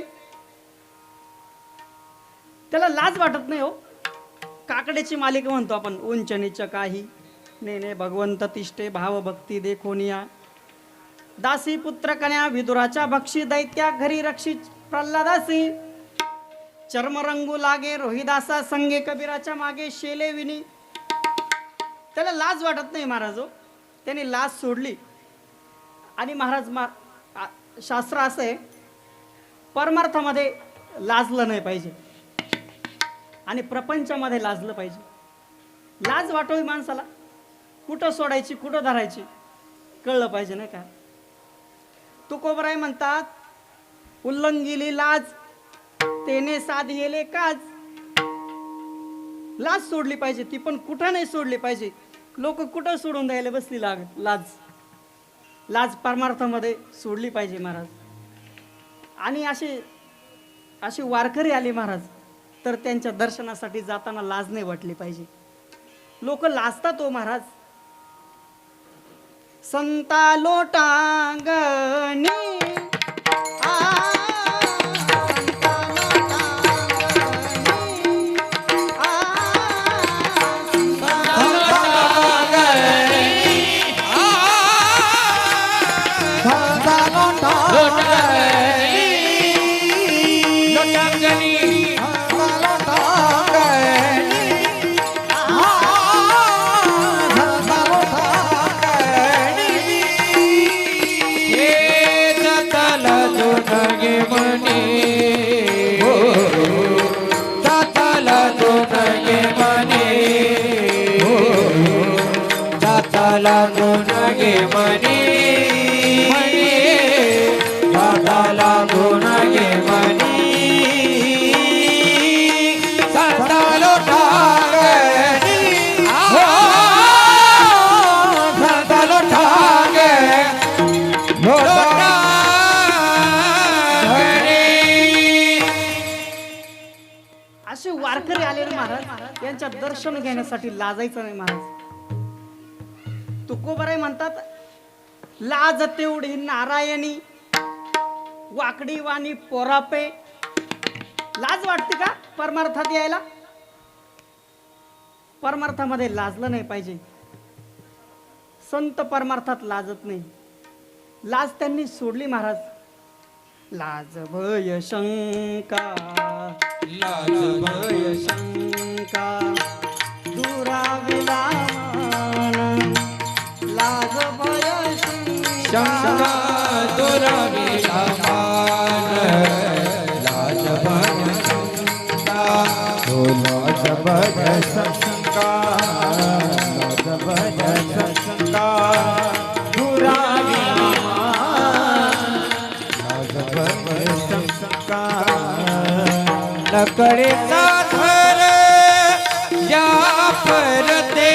त्याला लाज वाटत नाही हो. काकड्याची मालिका म्हणतो आपण, उंच नीच काही नेने भगवंत तिष्ठे, भाव भक्ती देखोनिया. दासी पुत्र कन्या विदुराच्या भक्षी, दैत्या घरी रक्षी प्रल्हादासी. चर्मरंगू लागे रोहिदासा संगे, कबीराच्या मागे शेले विनी. त्याला लाज वाटत नाही महाराज हो. त्याने लाज सोडली. आणि महाराज शास्त्र असं आहे, परमार्थामध्ये लाजलं नाही पाहिजे आणि प्रपंचामध्ये लाजलं पाहिजे. लाज वाटोवी माणसाला, कुठं सोडायची कुठं धरायची कळलं पाहिजे नाही का. तुकोबराय म्हणतात, उल्लंघिली लाज तेने साधिले काज. लाज सोडली पाहिजे, ती पण कुठं नाही सोडली पाहिजे. लोक कुठं सोडून द्यायला बसली लाज. लाज परमार्थामध्ये सोडली पाहिजे महाराज. आणि असे वारकरी आले महाराज, तर त्यांच्या दर्शनासाठी जाताना लाज नाही वाटली पाहिजे. लोक लाजतात हो महाराज. संता लोटांगणी असे वारकरी आले ना महाराज, यांच्या दर्शन घेण्यासाठी लाजायचं नाही महाराज. तुकोबराय म्हणतात, लाज तेवढी नारायणी, वाकडी वाणी पोरापे. लाज वाटते का परमार्थात यायला? परमार्थामध्ये लाजलं नाही पाहिजे. संत परमार्थात लाजत नाही. लाज त्यांनी सोडली महाराज. लाज भय शंका, लाज भय शंका दुराविला मान. लाज भय शंका दुराविला मान. लाज भय शंका, लाज भय शंका, लाज भय शंका दुराविला मान. लाज भय शंका नकळे साधर या परते.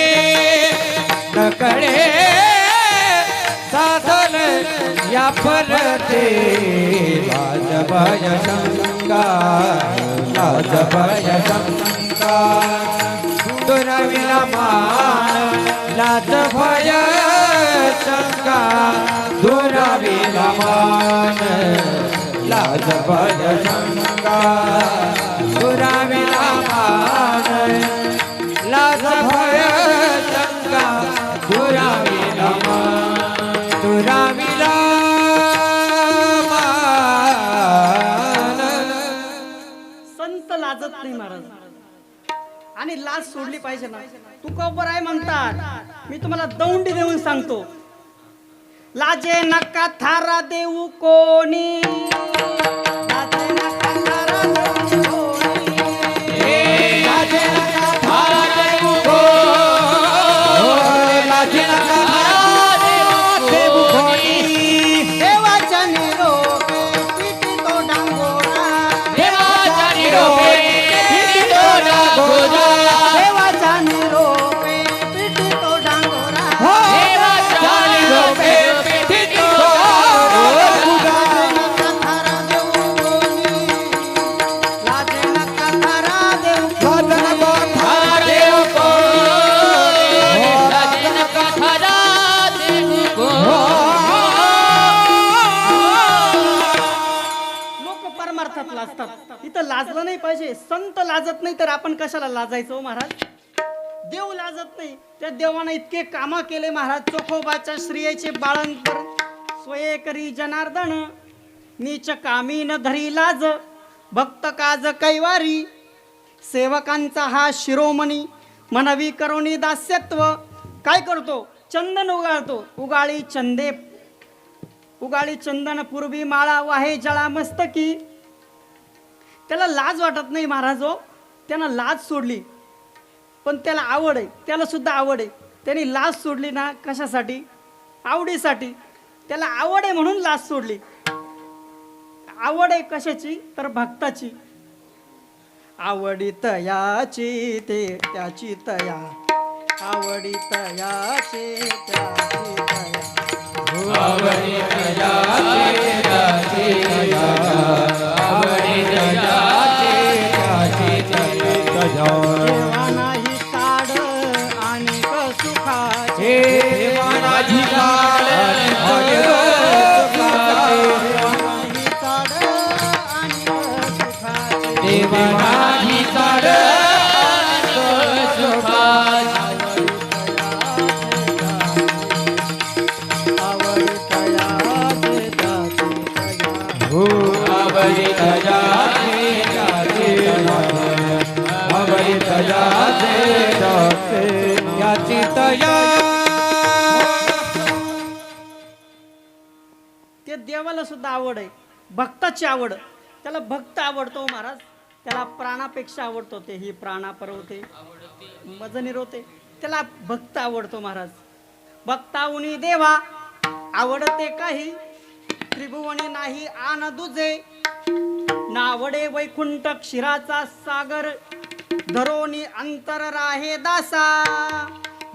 नकळे साधन या परते. लाज भय शंका, लाज भय शंका दुराविला मान. लाज भय शंका दुराविला मान. लाज भय शंका दुराविला मान. लाज भय शंका दुराविला मान. दुराविला मान. संत लाजत नाही महाराज. आणि लाज सोडली पाहिजे ना. तुकोबराय म्हणतात, मी तुम्हाला दौंडी देऊन सांगतो, लाजे नका थारा देऊ कोणी. लाजे नका थारा देऊ कोणी. लाजे नका थारा देऊ कोणी. लाजे नका थारा देऊ कोणी. देवाच्या निरोपे पिटी तो डांगोरा. देवाच्या निरोपे पिटी तो डांगोरा. देवाच्या निरोपे पिटी तो डांगोरा. देवाच्या निरोपे पिटी तो डांगोरा. लाजलं नाही पाहिजे. संत लाजत नाही तर आपण कशाला लाजायचं हो महाराज. देव लाजत नाही, त्या देवानं इतके कामं केले महाराज. चोखोबाच्या श्रियेचे बाळंतर स्वये करी जनार्दन, नीच कामी न धरी लाज, भक्त काज कैवारी. सेवकांचा हा शिरोमणी, मनवी करोनी दास्यत्व. काय करतो? चंदन उगाळतो. उगाळी चंदन पूर्वी माळा, वाहे जळा मस्तकी. त्याला लाज वाटत नाही महाराज हो. त्यानं लाज सोडली, पण त्याला आवड आहे, त्याला सुद्धा आवड आहे. त्यांनी लाज सोडली ना कशासाठी? आवडीसाठी. त्याला आवड आहे म्हणून लाज सोडली. आवड आहे कशाची? तर भक्ताची. आवडी तयाची ते त्याची तया, आवडी तयाची त्याची तया. आवडी तयाची त्याची तया, आवडी तयाची त्याची तया. देवा नाही ताड आणि सुखाचे, देवा नाही ताड आणि देवा नाही ताड आवडी तयाची त्याची तया. ते देवाला सुद्धा आवड आहे, भक्ताची आवड. त्याला भक्त आवडतो महाराज. त्याला प्राणापेक्षा आवडतो. ते ही प्राणा परवते मज निरोते. त्याला भक्त आवडतो महाराज. भक्ताउनी देवा आवडते काही, त्रिभुवनी नाही आन दुजे. नावडे वैकुंठ क्षीराचा सागर, धरोनी अंतर राहे दासा.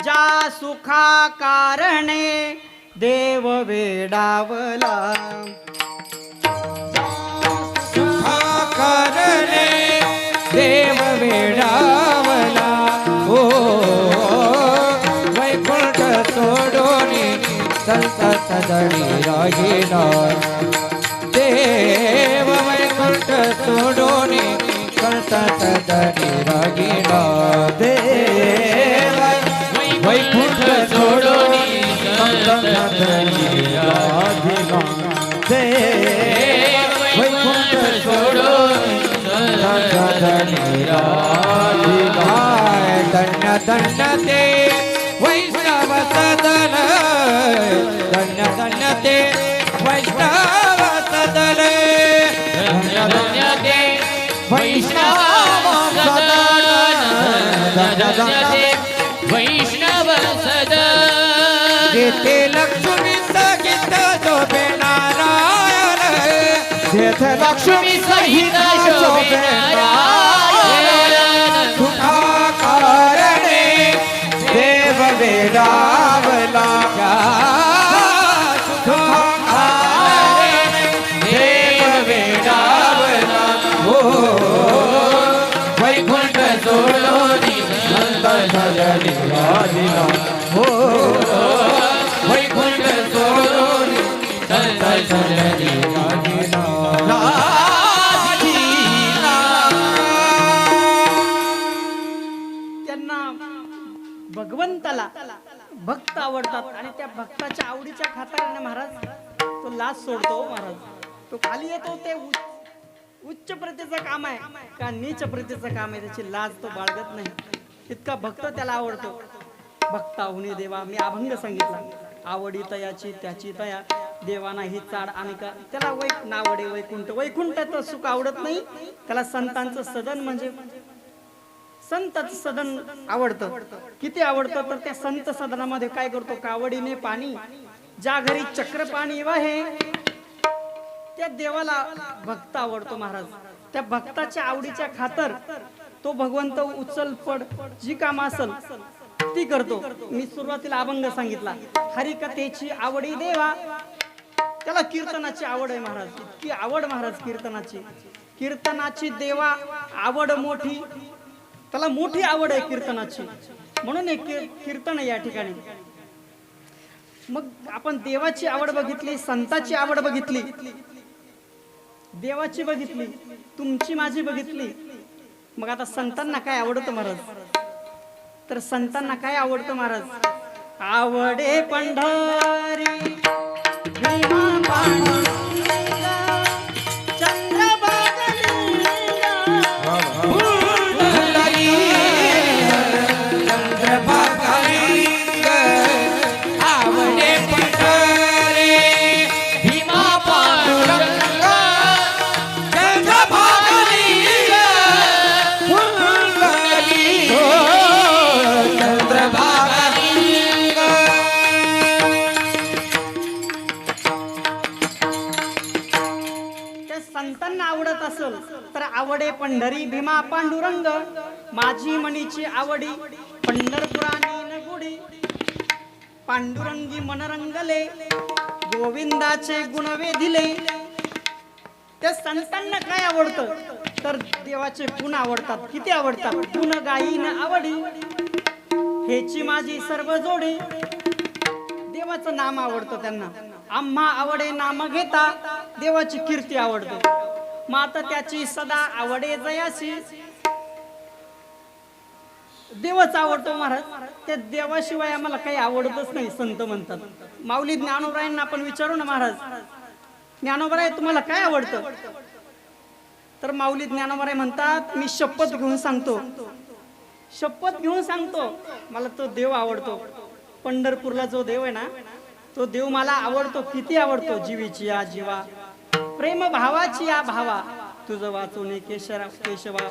ज्या सुखा कारणे देव वेडावला, करणे देव वेडावला. ओ वैकुंठ सोडोनी संत दडी राहिला. देव वैकुंठ सोडोनी संत दडी राहिला. देव वैकुंठ सोडोनी संत दडी राहिला. देव वैकुंठ सोडोनी धन्य धन्य ते वैष्णव सदन, धन्य धन्य ते वैष्णव सदन, धन्य धन्य ते वैष्णव सदन, धन्य धन्य ते वैष्णव सदन. जेथे लक्ष्मी सहित शोभे नारायण, जेथे लक्ष्मी सहित शोभे नारायण. सुखा कारणे देव वेडावला. सुखा कारणे देव वेडावला. हो वैकुंठ सोडोनी संत दडी राहिला. हो वैकुंठ सोडोनी संत दडी राहिला. त्यांना भगवंताला भक्त आवडतात आणि त्या भक्ताच्या आवडीच्या खाताने महाराज तो लाज सोडतो महाराज. तो खाली येतो. ते उच्च प्रतीचं काम आहे का नीच प्रतीचं काम आहे, त्याची लाज तो बाळगत नाही. इतका भक्त त्याला आवडतो. भक्ताहुनी देवा, मी अभंग सांगितला. आवडी तयाची त्याची तया, देवाना ही चाड आणि का. त्याला नावडे वैकुंठ, वैकुंठाचं सुख आवडत नाही त्याला. संतांचं सदन म्हणजे संतच सदन आवडतं. किती आवडतं तर त्या संत सदनामध्ये काय करतो? कावडीने पाणी, ज्या घरी चक्र पाणी वाहे, त्या देवाला भक्त आवडतो महाराज. त्या भक्ताच्या आवडीच्या खातर तो भगवंत उचल पड जी काम असल ती करतो. मी सुरुवातीला अभंग सांगितला. हरिकथेची आवडी देवा, त्याला कीर्तनाची आवड आहे महाराज. इतकी आवड महाराज कीर्तनाची. कीर्तनाची देवा आवड मोठी, त्याला मोठी आवड आहे कीर्तनाची. म्हणून एक कीर्तन आहे या ठिकाणी. मग आपण देवाची आवड बघितली, संताची आवड बघितली. देवाची बघितली, तुमची माझी बघितली, मग आता संतांना काय आवडतं महाराज? तर संतांना काय आवडतं महाराज? आवडे पंढरी भीमा पांडुरंगा, चंद्रभागा लिंगा, आवडे पंढरी भीमा पांडुरंगा, चंद्रभागा लिंगा, चंद्रभागा लिंगा. ते संतांना आवडत असेल तर आवडे पंढरी भीमा पांडुरंग, माझी मनीची आवडी पंढरपुरानी न गुडी, पांडुरंगी मनरंगले, गोविंदाचे गुण वेधिले. त्या संतांना काय आवडतं? तर देवाचे गुण आवडतात. किती आवडतात? गुण गायीन आवडी, हेची माझी सर्व जोडी. देवाचं नाम आवडतं त्यांना. आम्हा आवडे नाम घेता, देवाची कीर्ती आवडते. माता त्याची सदा आवडे जयाशी. देवच आवडतो महाराज. त्या देवाशिवाय आम्हाला काही आवडतच नाही संत म्हणतात. माऊली ज्ञानोबरायांना आपण विचारू ना महाराज, ज्ञानोबराय तुम्हाला काय आवडतं? तर माऊली ज्ञानोबराय म्हणतात, मी शपथ घेऊन सांगतो, शपथ घेऊन सांगतो, मला तो देव आवडतो. पंढरपूरला जो देव आहे ना, तो देव मला आवडतो. किती आवडतो? जीवीची या जीवा, प्रेम भावाची या भावा, तुझं वाचवणे केशवा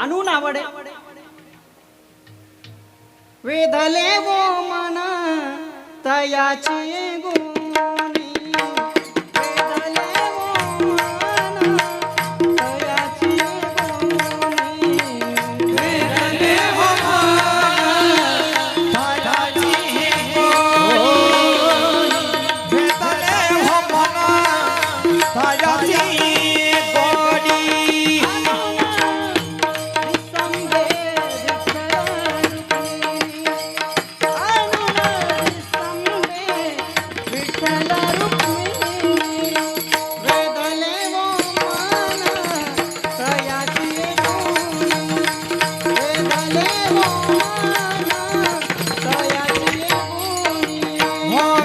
आणून आवडे. वेधले वो मन तयाची गुणी, वेधले वो मन तयाची गुणी,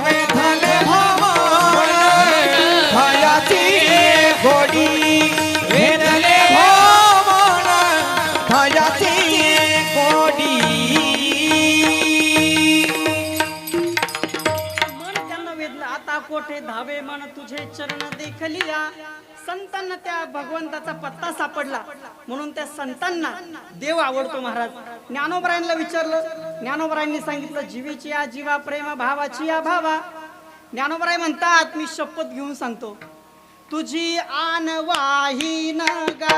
वेधले हो मन तयाची गोडी, वेधले हो मन तयाची गोडी. कोठे धावे मन तुझे चरण देखलिया. संतांना त्या भगवंताचा पत्ता सापडला म्हणून त्या संतांना देव आवडतो महाराज. ज्ञानोबरायांना विचारलं, ज्ञानोबरायांनी सांगितलं, जीवीची या जीवा, प्रेम भावाची या भावा. ज्ञानोबराय म्हणतात, मी शपथ घेऊन सांगतो, तुझी आन वाही न गा,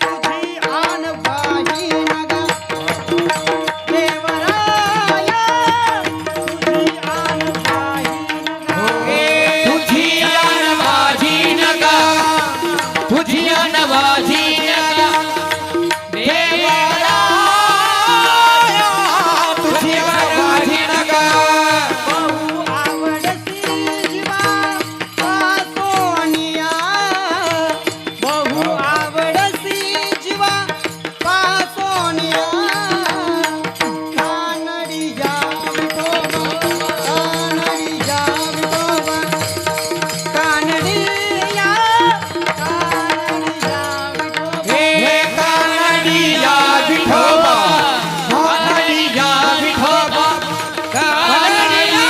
तुझी आन वाही न गा, देवराया, तुझी आन वाही न गा. तुझी अनवाजी नगा, तुझी अनवाजी नगा, देवराया, तुझी अनवाजी नगा. बहु आवडसी जीवा पासोनिया, बहु आवडसी जीवा पासोनिया. कानडी जा विठोबा, कानडी जा विठोबा, कानडी या, कानडी जा विठोबा. हे कानडिया विठोबा, कानडिया विठोबा, कानडिया,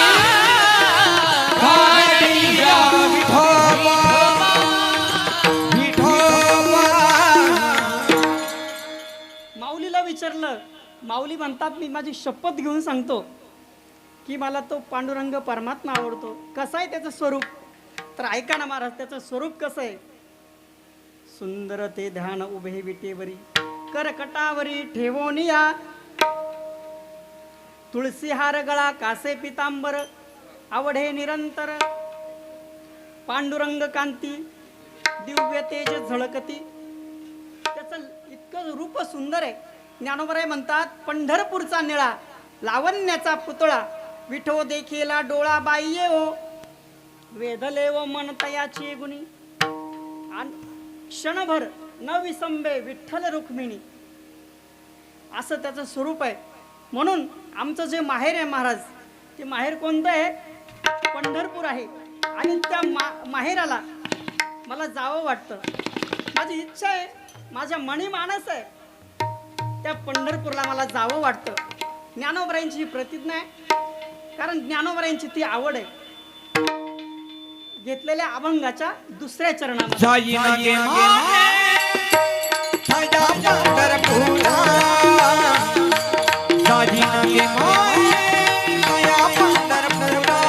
कानडिया विठोबा, विठोबा. माऊलीला विचारलं, माऊली म्हणतात, मी माझी शपथ घेऊन सांगतो की मला तो पांडुरंग परमात्मा आवडतो. कसं आहे त्याचं स्वरूप? तर ऐका ना महाराज, त्याचं स्वरूप कसं आहे? सुंदर ते ध्यान उभे विटेवरी, करकटावरी ठेवोनिया, तुळसी हार गळा कासे पितांबर, आवडे निरंतर, पांडुरंग कांती दिव्य तेज झळकती. त्याचं इतकं रूप सुंदर आहे. ज्ञानोबराय म्हणतात, पंढरपूरचा निळा, लावण्याचा पुतळा, विठो देखीला डोळा बाई हो, वेधले व मन तयाची गुणी. आणि क्षणभर न विसंबे विठ्ठल रुक्मिणी असं त्याचं स्वरूप आहे. म्हणून आमचं जे माहेर आहे महाराज, ते माहेर कोणतं आहे? पंढरपूर आहे. आणि त्या माहेराला मला जावं वाटतं. माझी इच्छा आहे, माझ्या मनी मानस आहे, त्या पंढरपूरला मला जावं वाटतं. ज्ञानोबरायांची ही प्रतिज्ञा आहे, कारण ज्ञानोबरायांची ती आवड आहे. घेतलेल्या अभंगाच्या दुसऱ्या चरणामध्ये जाईन गे माये माझ्या पंढरपुरा, जाईन गे माये माझ्या पंढरपुरा,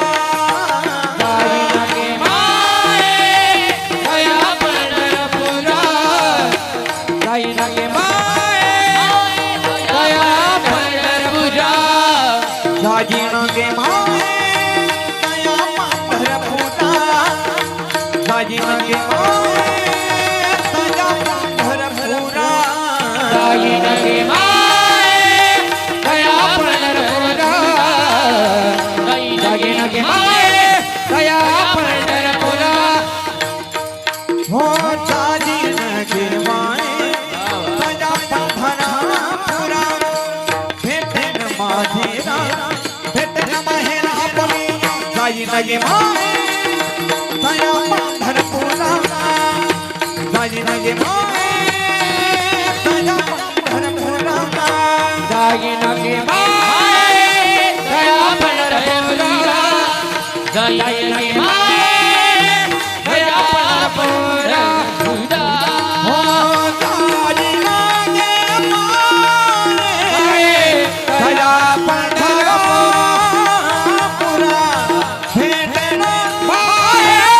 जाईन गे माये दया पंढरपुरा, जाईन गे माये दया पंढरपुरा, जाईन गे माये माझ्या पंढरपुरा, जाईन गे माये माझ्या पंढरपुरा, जाईन गे माये दया पंढरपुरा, जाईन गे माये दया पंढरपुरा. हो जाईन गे माये माझ्या पंढरपुरा, भेटेन माझेरा भेटेन माहेरा आपली, जाईन गे माये माझ्या पंढरपुरा, जाईन गे माये माझ्या पंढरपुरा, जाईन गे माये दया पंढरपुरा, जाईन गे माये दया पंढरपुरा. हो जाईन गे माये माझ्या पंढरपुरा, भेटेन माहेरा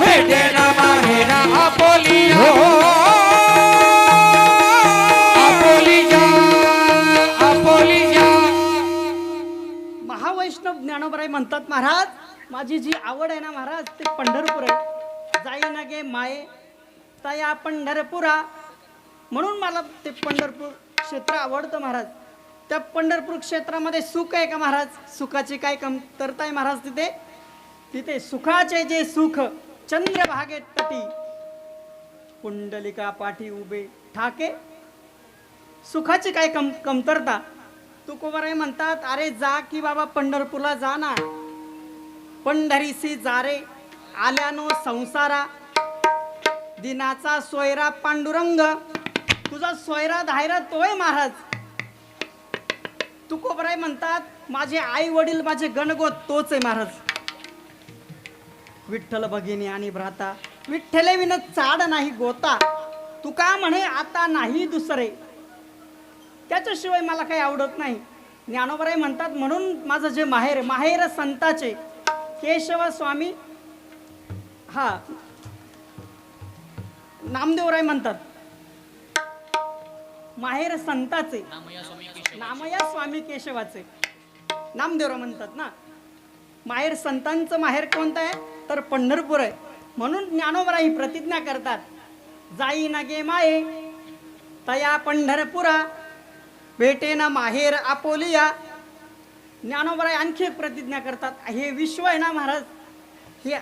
भेटेन माहेरा आपोलिया, आपोलिया, आपोलिया. महावैष्णव ज्ञानोबराय म्हणतात, महाराज माझी जी आवड आहे ना महाराज, ते पंढरपूर आहे. जाईन गे माये तया पंढरपुरा, म्हणून मला ते पंढरपूर क्षेत्र आवडतं महाराज. त्या पंढरपूर क्षेत्रामध्ये सुख आहे का महाराज? सुखाची काय कमतरता आहे महाराज तिथे? तिथे सुखाचे जे सुख चंद्रभागेत तटी, पुंडलिका पाठी उभे ठाके. सुखाची काय कमतरता? तुकोबाराय म्हणतात, अरे जा की बाबा पंढरपूरला जा ना. पंढरीसी जारे आल्यानो संसारा, दिनाचा सोयरा पांडुरंग. तुझा सोयरा धायरा तोय महाराज. तुकोबाराय म्हणतात, माझे आई वडील माझे गणगोत तोच आहे महाराज. विठ्ठल भगिनी आणि भ्राता, विठ्ठले विन चाड नाही गोता. तुका म्हणे आता नाही दुसरे, त्याच्याशिवाय मला काही आवडत नाही. ज्ञानोबराय म्हणतात, म्हणून माझं जे माहेर, माहेर संताचे केशव स्वामी, हा नामदेवराय म्हणतात, माहेर संताचे नामया स्वामी केशवाचे नामदेवराय म्हणतात ना. माहेर संतांचं माहेर कोणतं आहे? तर पंढरपूर आहे. म्हणून ज्ञानोबराय ही प्रतिज्ञा करतात, जाईन गे माये तया पंढरपुरा, भेटेन माहेर आपोलिया. ज्ञानोबराय आणखी एक प्रतिज्ञा करतात, हे विश्व आहे ना महाराज, हे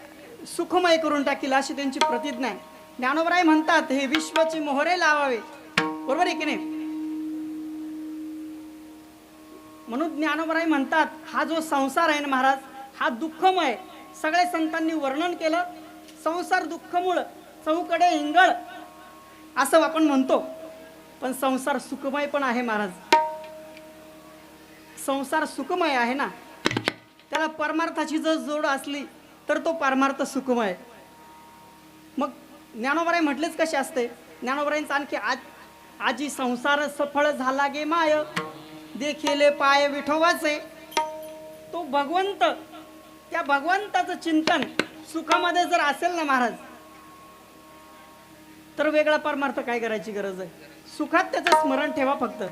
सुखमय करून टाकील अशी त्यांची प्रतिज्ञा आहे. ज्ञानोबराय म्हणतात, हे विश्वाची मोहरे लावावे. बरोबर आहे की नाही? म्हणून ज्ञानोबराय म्हणतात, हा जो संसार आहे ना महाराज, हा दुःखमय. सगळ्या संतांनी वर्णन केलं, संसार दुःखमूळ चौकडे इंगळ असं आपण म्हणतो, पण संसार सुखमय पण आहे महाराज. संसार सुखमय आहे ना, त्याला परमार्थाची जर जोड असली तर तो परमार्थ सुखमय. मग ज्ञानोबराय म्हटलेच कसे असते? ज्ञानोबरायांचं आणखी आजी संसार सफळ झाला गे माय, देखिले पाय विठोबाचे. तो भगवंत, त्या भगवंताचं चिंतन सुखामध्ये जर असेल ना महाराज, तर वेगळा परमार्थ काय करायची गरज आहे? सुखात त्याचं स्मरण ठेवा फक्त.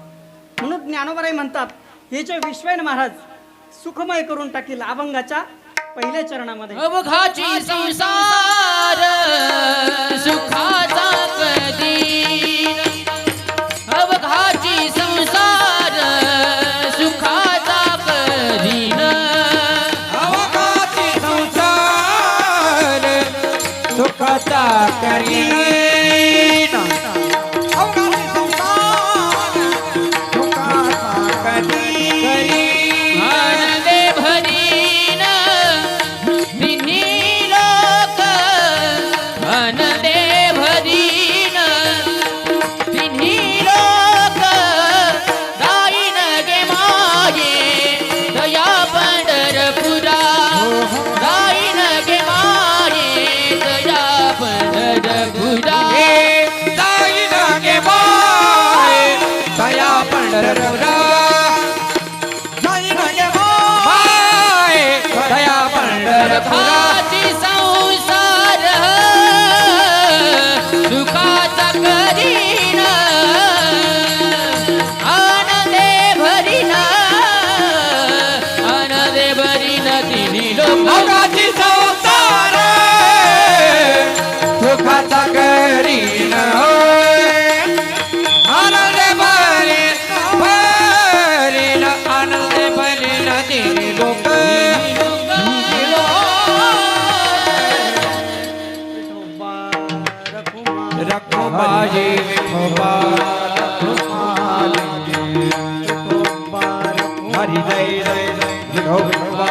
म्हणून ज्ञानोबराय म्हणतात, हे जे विश्व आहे ना महाराज, सुखमय करून टाकील अभंगाच्या पहिल्या चरणामध्ये. अवघाची संसार सुखाचा कधी, अवघाची संसार सुखाचा कधी न, अवघाची संसार सुखाचा करीन अवघाती संसार सुखाचा करीन आनंदे भरीन तिन्ही लोक आनंदे भरीन तिन्ही लोक जाईन गे मागे दया पंढरपुरा जाईन गे मागे दया पंढरपुरा जाईन गे माये दया पंढरपुरा जाईन गे माये दया पंढरपुरा हाती संसार सुखाचा करीन आनंदे भरीन तिन्ही लोक अवघाती संसार सुखाचा करीन आनंद भरीन आनंद भरीन तिन्ही लोक रखुमाई विठोबा हरि जय जय विठोबा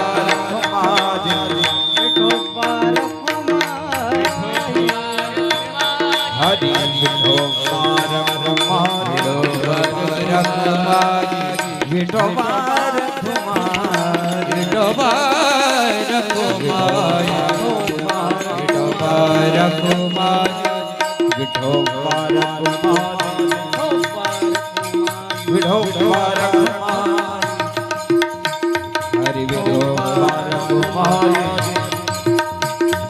हरि विठोबा विठोबा विठोबा हरि विठोबा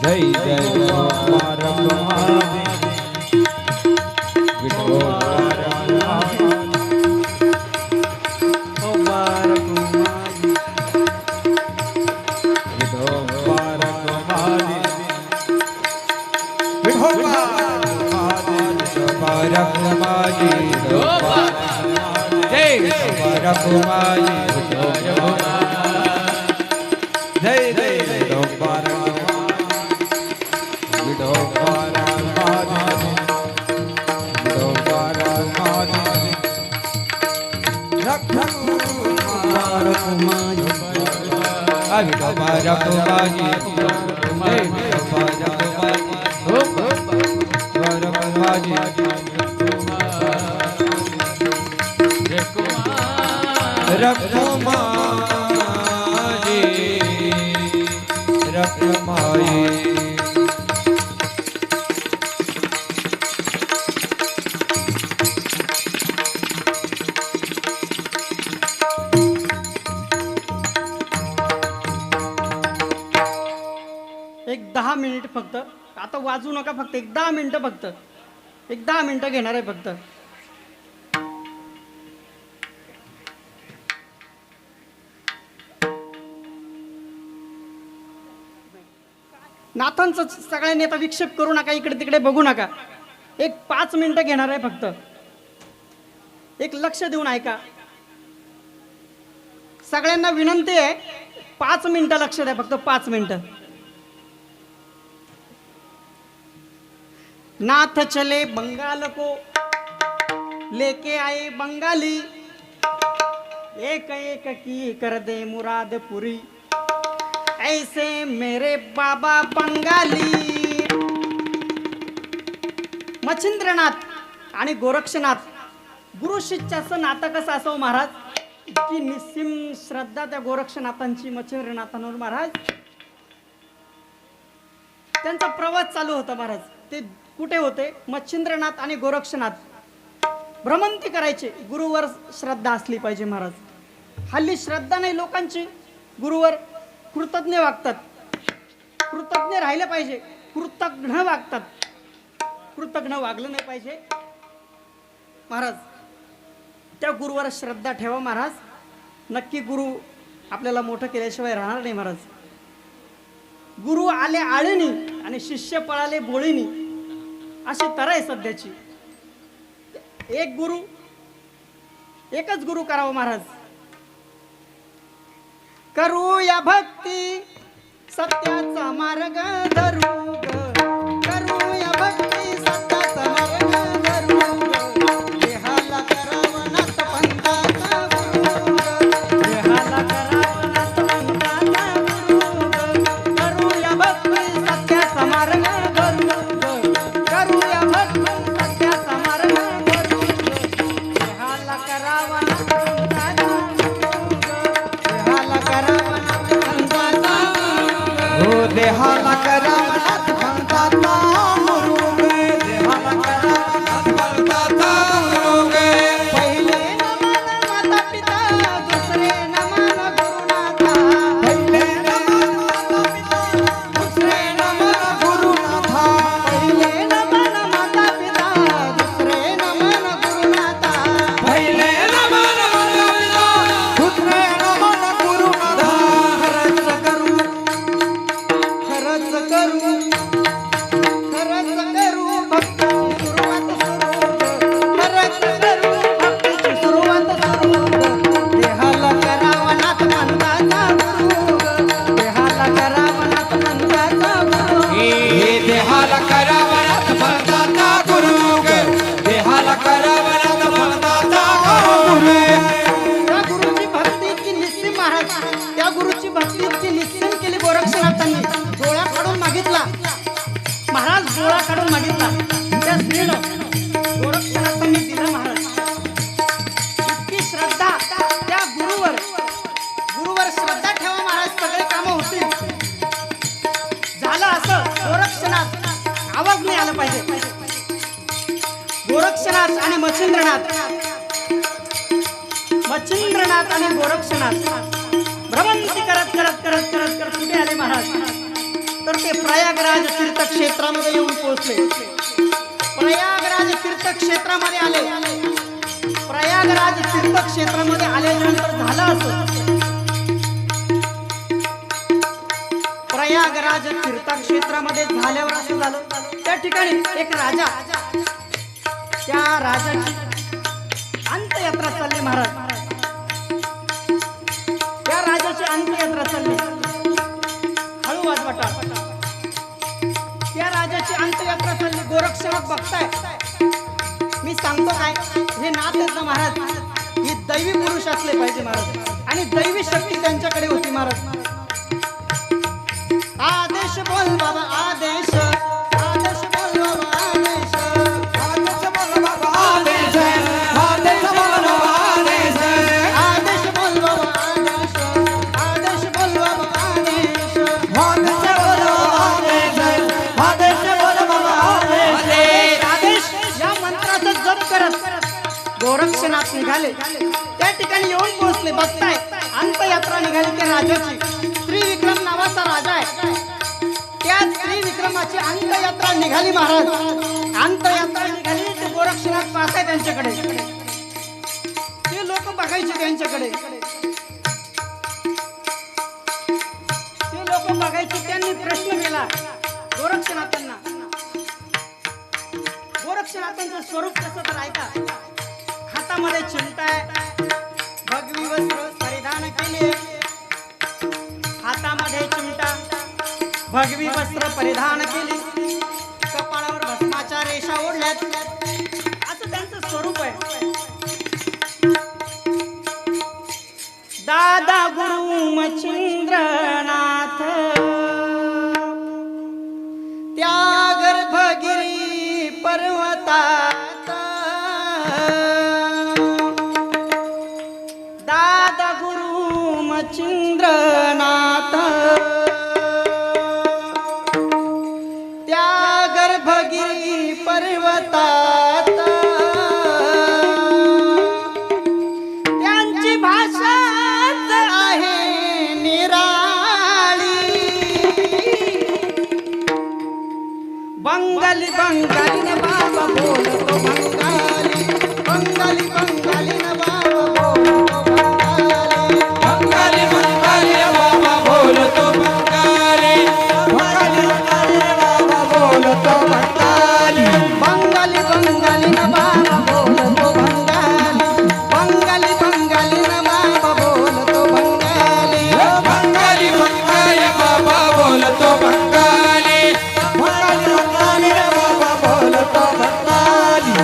जय जय जय जय एक 10 मिनिट फक्त. आता वाजू नका, फक्त एक 10 मिनिटं, फक्त एक 10 मिनिटं घेणार आहे फक्त. नाथांचं सगळ्यांनी आता विक्षेप करू नका, इकडे तिकडे बघू नका. एक 5 मिनिटं घेणार आहे फक्त. एक लक्ष देऊन ऐका. सगळ्यांना विनंती आहे, 5 मिनिटं लक्ष द्या, फक्त 5 मिनिटं. नाथ चले बंगाल को लेके आए बंगाली, एक एक की कर दे मुराद पूरी, ऐसे मेरे बाबा बंगाली. मच्छिंद्रनाथ आणि गोरक्षनाथ, गुरु शिष्याचं नातं कसं असावं महाराज, इतकी निस्सीम श्रद्धा त्या गोरक्षनाथांची मच्छिंद्रनाथांवर महाराज. त्यांचा प्रवास चालू होता महाराज. ते कुठे होते? मच्छिंद्रनाथ आणि गोरक्षनाथ भ्रमंती करायचे. गुरुवर श्रद्धा असली पाहिजे महाराज. हल्ली श्रद्धा नाही लोकांची, गुरुवर कृतज्ञ वागतात. कृतज्ञ राहिले पाहिजे, कृतज्ञ वागतात. कृतज्ञ वागलं नाही पाहिजे महाराज. त्या गुरुवर श्रद्धा ठेवा महाराज. नक्की गुरु आपल्याला मोठं केल्याशिवाय राहणार नाही महाराज. गुरु आले आळीनी आणि शिष्य पळाले बोळीनी, अशी तर आहे सध्याची. एक गुरु, एकच गुरु करावं महाराज. करूया भक्ती सत्याचा मार्ग धरू ग, करूया भक्ती देहाला करावनात म्हणताता गुरु गे देहाला करावनात म्हणताता गुरु गे पहिले नमन माता पिता दुसरे नमन गुरुनाथा पहिले नमन माता पिता दुसरे नमन गुरुनाथा पहिले नमन माता पिता दुसरे नमन गुरुनाथा पहिले नमन माता पिता दुसरे नमन गुरुनाथा खरंच करू भक्तीची सुरुवात सुरू देहाला करावनात म्हणताचा गुरु देहाला करावनात म्हणताचा गुरु हे देहाला करावनात म्हणताता गुरु गे देहाला करावनात म्हणताता गुरु त्या गुरुची भक्ती इतकी निस्सीम महाराज त्या गुरुची भक्ती इतकी निस्सीम केली गोरक्षनाथांनी डोळा काढून मागितला महाराज डोळा काढून मागितला त्या स्त्रीनं गोरक्षनाथांनी दिला महाराज इतकी श्रद्धा त्या गुरुवर श्रद्धा ठेवा महाराज सगळे कामं होतील झालं असं गोरक्षनाथ आवाज नाही आला पाहिजे गोरक्षनाथ आणि मच्छिंद्रनाथ आणि गोरक्षनाथ भ्रमंती करत कुठे आले महाराज तर ते प्रयागराज तीर्थक्षेत्रामध्ये येऊन पोहोचले प्रयागराज तीर्थक्षेत्रामध्ये आले प्रयागराज तीर्थक्षेत्रामध्ये आल्यानंतर झालं असं प्रयागराज तीर्थक्षेत्रामध्ये झाल्यावर असं झालं त्या ठिकाणी एक राजा त्या राजाची अंत्ययात्रा चालली महाराज त्या राजाची अंत्ययात्रा चालली हळू वाजवाटा त्या राजाची अंत्ययात्रा चालली गोरक्षनाथ बघताय मी सांगतो काय हे नाथ आहेत ना महाराज ही दैवी पुरुष असले पाहिजे महाराज आणि दैवी शक्ती त्यांच्याकडे होती महाराज आदेश बोल बाबा आदेश आदेश बोल बाबा आदेश आदेश बोल बाबा आदेश आदेश बोल बाबा आदेश आदेश बोल बाबा आदेश बोल बाबा आदेश आदेश बोल बाबा आदेश आदेश बोल बाबा आदेश आदेश या मंत्राचा जप करत गोरक्षनाथ निघाले त्या ठिकाणी येऊन पोहोचले बघताय अंत्ययात्रा निघाली त्या राजाची त्रिविक्रम नावाचा राजा आहे त्या त्रिविक्रमाची अंत्ययात्रा निघाली महाराज अंत्ययात्रा निघाली ते गोरक्षनाथ पाहताय त्यांच्याकडे ते लोक बघायचे त्यांच्याकडे ते लोक बघायचे त्यांनी प्रश्न केला गोरक्षनाथांना गोरक्षनाथांचं स्वरूप कसं तर ऐका हातामध्ये चिमटा आहे भगवी वस्त्र परिधान केले हातामध्ये चिमटा भगवी वस्त्र परिधान केली कपाळावर भस्माच्या रेषा ओढल्यात असं त्यांचं स्वरूप आहे दादा गुरु मच्छिंद्रनाथ त्या गर्भगिरी पर्वतात दादा गुरु मच्छिंद्रनाथ त्या गर्भगिरी पर्वतात त्यांची भाषाच आहे निराळी बंगाली बंगाली न बाबा बोलतो बंगाली बंगाली बंगाली न बाबा बोलतो बंगाली बंगाली बंगाली बाबा बोलतो बंगाली बंगाली बंगाली बाबा बोलतो बंगाली बंगाली बंगाली न बाबा बोलतो बंगाली बंगाली बंगाली न बाबा बोलतो बंगाली बंगाली बंगाली बाबा बोलतो बंगाली बंगाली बंगाली बाबा बोलतो बंगाली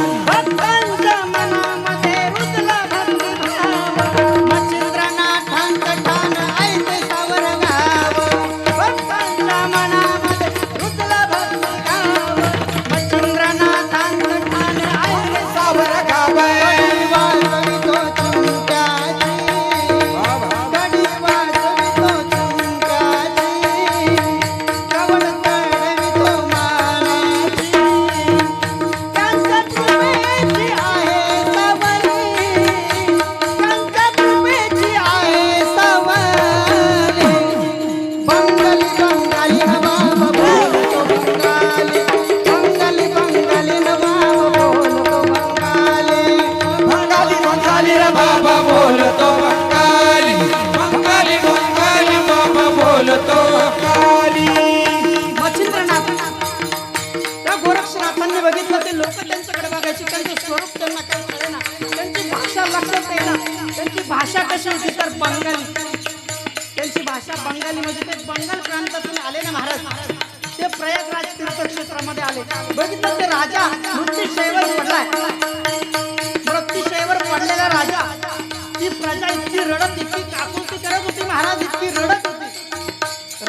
कशी होती तर बंगाली, त्यांची भाषा बंगाली, म्हणजे ते बंगाल प्रांतातून आले ना महाराज, ते प्रयागराज तीर्थक्षेत्रामध्ये आले. बघितलं ते राजा मृत्यूशयेवर पडलाय, मृत्यूशयेवर पडलेला राजा, ती प्रजा इतकी रडत, इतकी काकुलती करत होती महाराज, इतकी रडत होती.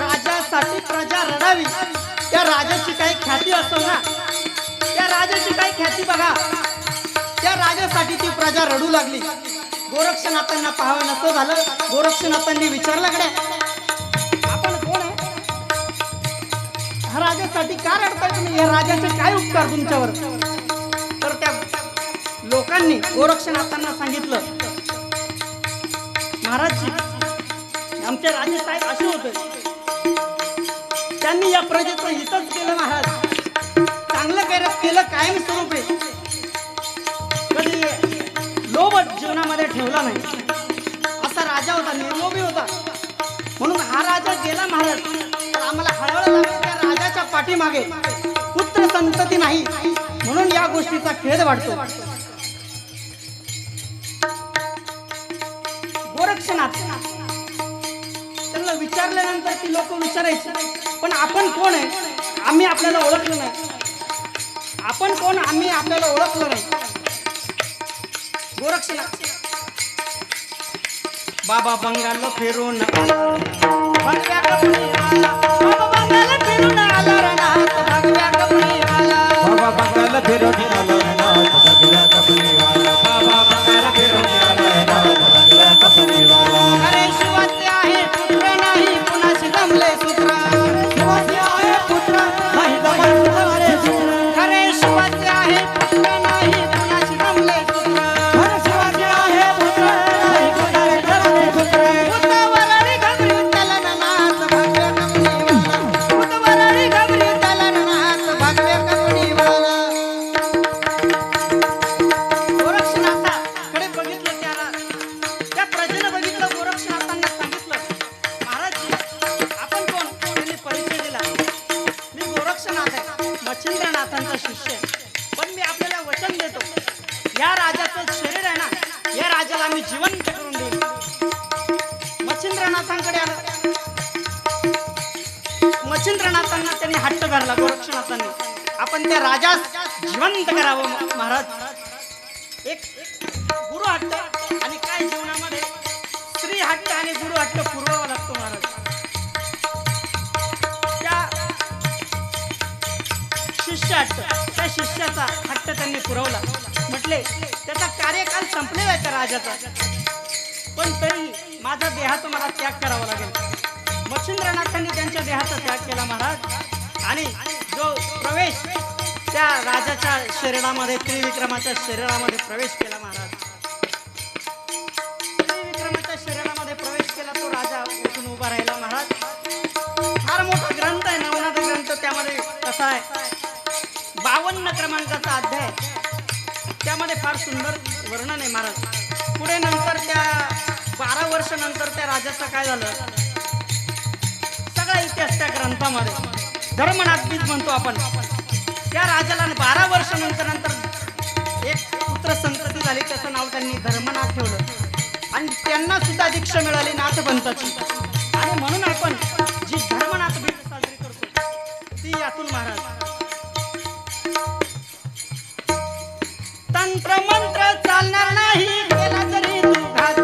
राजासाठी प्रजा रडावी, त्या राजाची काही ख्याती असो ना, त्या राजाची काही ख्याती बघा, त्या राजासाठी ती प्रजा रडू लागली. गोरक्षनाथांना पाहावं नसं झालं. गोरक्षनाथांनी विचारलं, कडे आपण कोण आहे? ह्या राजासाठी का रडताय तुम्ही? या राजाचे काय उपकार तुमच्यावर? तर त्या लोकांनी गोरक्षनाथांना सांगितलं, महाराजजी, आमचे राजे साहेब असे होते, त्यांनी या प्रजेचं हितच केलं महाराज, चांगलं केलं कायम स्वरूपी, कधी लोभ जीवनामध्ये ठेवला नाही. असा राजा होता, निर्लोभी होता. म्हणून हा राजा गेला महाराज, तर आम्हाला हळहळ लागली त्या राजाच्या पाठीमागे पुत्र संतती नाही, म्हणून या गोष्टीचा खेद वाटतो. गोरक्षनाथ त्यांना विचारल्यानंतर ती लोक विचारायची, पण आपण कोण आहे? आम्ही आपल्याला ओळखलं नाही. आपण कोण? आम्ही आपल्याला ओळखलं नाही. गोरक्षनाथ, बाबा बंगाल फिरून भगव्या कपडी आला, बाबा बंगाल फिरून आला रणात, भगव्या कपडी आला, बाबा बंगाल फिरून आला रणात, भगव्या कपडीवाला, बाबा बंगाल फिरून आला रणात, भगव्या कपडीवाला. अरे शिवाचे आहे पुत्र नाही कुणाशी जमले सूत्र, शिवाजी आहे पुत्र नाही जमले सूत्र, अरे शिवाचे आहे पुत्र नाही कुणाशी जमले सूत्र, अरे शिवाजी आहे पुत्र नाही कुणाला जमले सूत्र. उतावळारी घाबरी त्याला नाच भगव्या कपडीवाला, उतावळारी घाबरी त्याला नाच भगव्या कपडीवाला. गोरक्षनाथाकडे बघितलं, त्या प्रजेनं बघितलं. गोरक्षनाथांना सांगितलं, महाराजजी, आपण कोण? त्यांनी परिचय दिला, मी गोरक्षनाथ आहे, मच्छिंद्रनाथांचा शिष्य आहे. पण मी आपल्याला वचन देतो, या राजाचं शरीर आहे ना, या राजाला मी जिवंत करून देईन. मच्छिंद्रनाथांकडे आलं. मच्छिंद्रनाथांना त्यांनी हट्ट धरला. गोरक्षनाथांनी, आपण त्या राजास जिवंत करावं महाराज. एक गुरु हट्ट आणि काय जीवनामध्ये स्त्री हट्ट आणि गुरु हट्ट पुरवावा लागतो महाराज. त्या शिष्य हट्ट, त्या शिष्याचा हट्ट त्यांनी पुरवला. म्हटले, त्याचा कार्यकाल संपलेला आहे त्या राजाचा, पण तरी माझा देहाचा मला त्याग करावा लागेल. मच्छिंद्रनाथांनी त्यांच्या देहाचा त्याग केला महाराज, आणि जो प्रवेश त्या राजाच्या शरीरामध्ये, त्रिविक्रमाच्या शरीरामध्ये प्रवेश केला महाराज. त्रिविक्रमाच्या शरीरामध्ये प्रवेश केला तो राजा उठून उभा राहिला महाराज. फार मोठा ग्रंथ आहे, नवनाथ ग्रंथ. त्यामध्ये कसा आहे, 52 क्रमांकाचा अध्याय, त्यामध्ये फार सुंदर वर्णन आहे महाराज. पुढे नंतर त्या 12 वर्ष नंतर त्या राजाचं काय झालं, सगळा इतिहास त्या ग्रंथामध्ये, धर्मनाथ बीज म्हणतो आपण. त्या राजाला 12 वर्ष नंतर एक पुत्र संतती झाली, त्याचं नाव त्यांनी धर्मनाथ ठेवलं, आणि त्यांना सुद्धा दीक्षा मिळाली नाथपंथाची. आणि म्हणून आपण जी धर्मनाथ बीज साजरी करतो ती यातून महाराज. तंत्र मंत्र चालणार नाही केला तरी तू घात,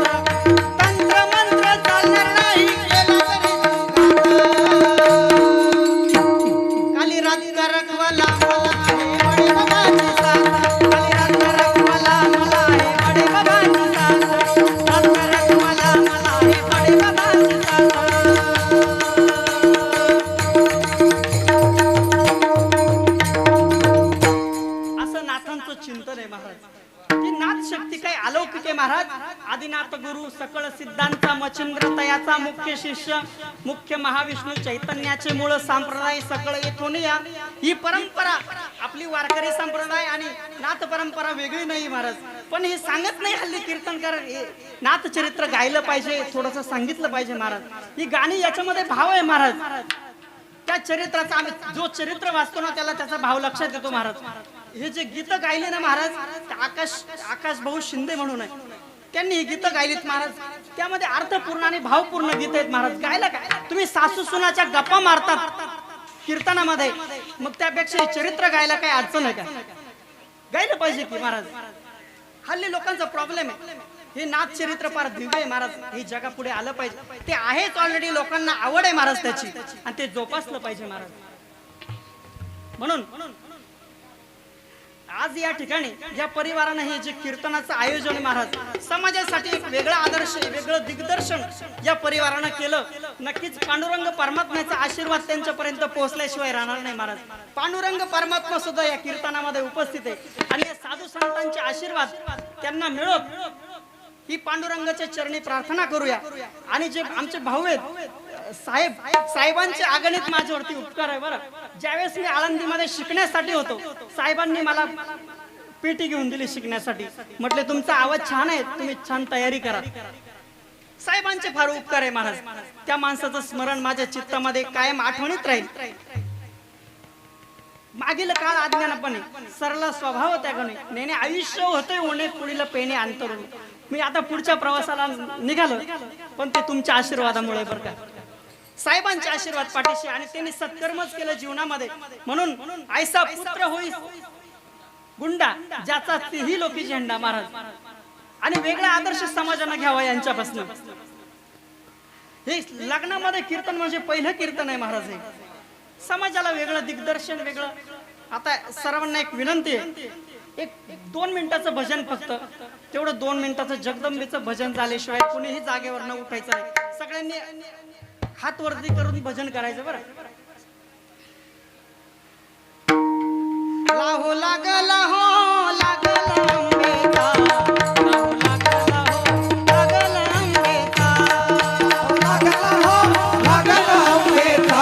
तंत्र मंत्र चालणार नाही केला तरी तू घात. काली रात रखवाला मला आहे बडे बाबाची साथ, काली रात रखवाला मला आहे बडे बाबाची साथ, रात रखवाला मला आहे बडे बाबाची साथ. असं नाथांचं चिंतन आहे महाराज. ही नाथ शक्ती काय अलौकिक आहे महाराज. आदिनाथ गुरु सकळ सिद्धांचा मच्छिंद्र तयाचा मुख्य शिष्य, मुख्य महाविष्णू चैतन्याचे मूळ संप्रदाय सकळ येथून या. ही परंपरा आपली वारकरी संप्रदाय आणि नाथ परंपरा वेगळी नाही महाराज. पण हे सांगत नाही हल्ली कीर्तनकार, नाथ चरित्र गायलं पाहिजे, थोडंसं सांगितलं पाहिजे महाराज. ही गाणी याच्यामध्ये भाव आहे महाराज. त्या चरित्राचा आम्ही जो चरित्र वाचतो ना त्याला त्याचा भाव लक्षात येतो महाराज. हे जे गीत गायले ना महाराज, आकाश भाऊ शिंदे म्हणून आहे, त्यांनी ही गीतं गायलीत महाराज. त्यामध्ये अर्थपूर्ण आणि भावपूर्ण गीत आहेत महाराज. गायला काय तुम्ही सासू सुनाच्या गप्पा मारतात कीर्तनामध्ये, मग त्यापेक्षा हे चरित्र गायला काय अडचण आहे का? गायला पाहिजे की महाराज. हल्ली लोकांचा प्रॉब्लेम आहे हे नाथ चरित्र फार दिव्य आहे महाराज. हे जगा पुढे आलं पाहिजे. ते आहेच ऑलरेडी, लोकांना आवड आहे महाराज त्याची, आणि ते जोपासलं पाहिजे महाराज. म्हणून आज या ठिकाणी या परिवारानं हे जे कीर्तनाचं आयोजन महाराज समाजासाठी एक वेगळा आदर्श, वेगळं दिग्दर्शन या परिवारानं केलं. नक्कीच पांडुरंग परमात्म्याचा आशीर्वाद त्यांच्यापर्यंत पोहोचल्याशिवाय राहणार नाही महाराज. पांडुरंग परमात्मा सुद्धा या कीर्तनामध्ये उपस्थित आहे, आणि या साधू संतांचे आशीर्वाद त्यांना मिळत ही पांडुरंगाच्या चरणी प्रार्थना करूया. आणि जे आमचे भाऊ आहेत साहेबांचे अगणित माझ्यावरती उपकार आहे बरं. ज्यावेळेस मी आळंदीमध्ये शिकण्यासाठी होतो, साहेबांनी मला पेटी घेऊन दिली शिकण्यासाठी. म्हटले तुमचा आवाज छान आहे, तुम्ही छान तयारी करा. साहेबांचे फार उपकार आहे महाराज. त्या माणसाचं स्मरण माझ्या चित्तामध्ये कायम आठवणीत राहील. मागील काळ अज्ञानपणे सरला स्वभाव त्यागणे नेणे आयुष्य होते उणे पुढील पेणे अंतरून. मी आता पुढच्या प्रवासाला निघालो, पण ते तुमच्या आशीर्वादामुळे बरं का. साहेबांचे आशीर्वाद पाठीशी, आणि त्यांनी सत्कर्मच केलं जीवनामध्ये. म्हणून ऐसा पुत्र होई गुंडा ज्याचा तेही लोकी झेंडा महाराज. आणि वेगळा आदर्श समाजाने घ्यावा यांच्यापासून. हे लग्नामध्ये कीर्तन म्हणजे पहिलं कीर्तन आहे महाराज. हे समाजाला वेगळं दिग्दर्शन, वेगळं. आता सर्वांना एक विनंती आहे, एक 2 मिनिटाचं भजन, फक्त तेवढं 2 मिनिटाचं जगदंबेचं भजन झाल्याशिवाय कुणीही जागेवर न उठायचं आहे. सगळ्यांनी हात वरती करून भजन करायचं बरं. लाहो लागला हो लागला अंबेचा, लाहो लागला हो लागला अंबेचा, लागला हो लागला अंबेचा,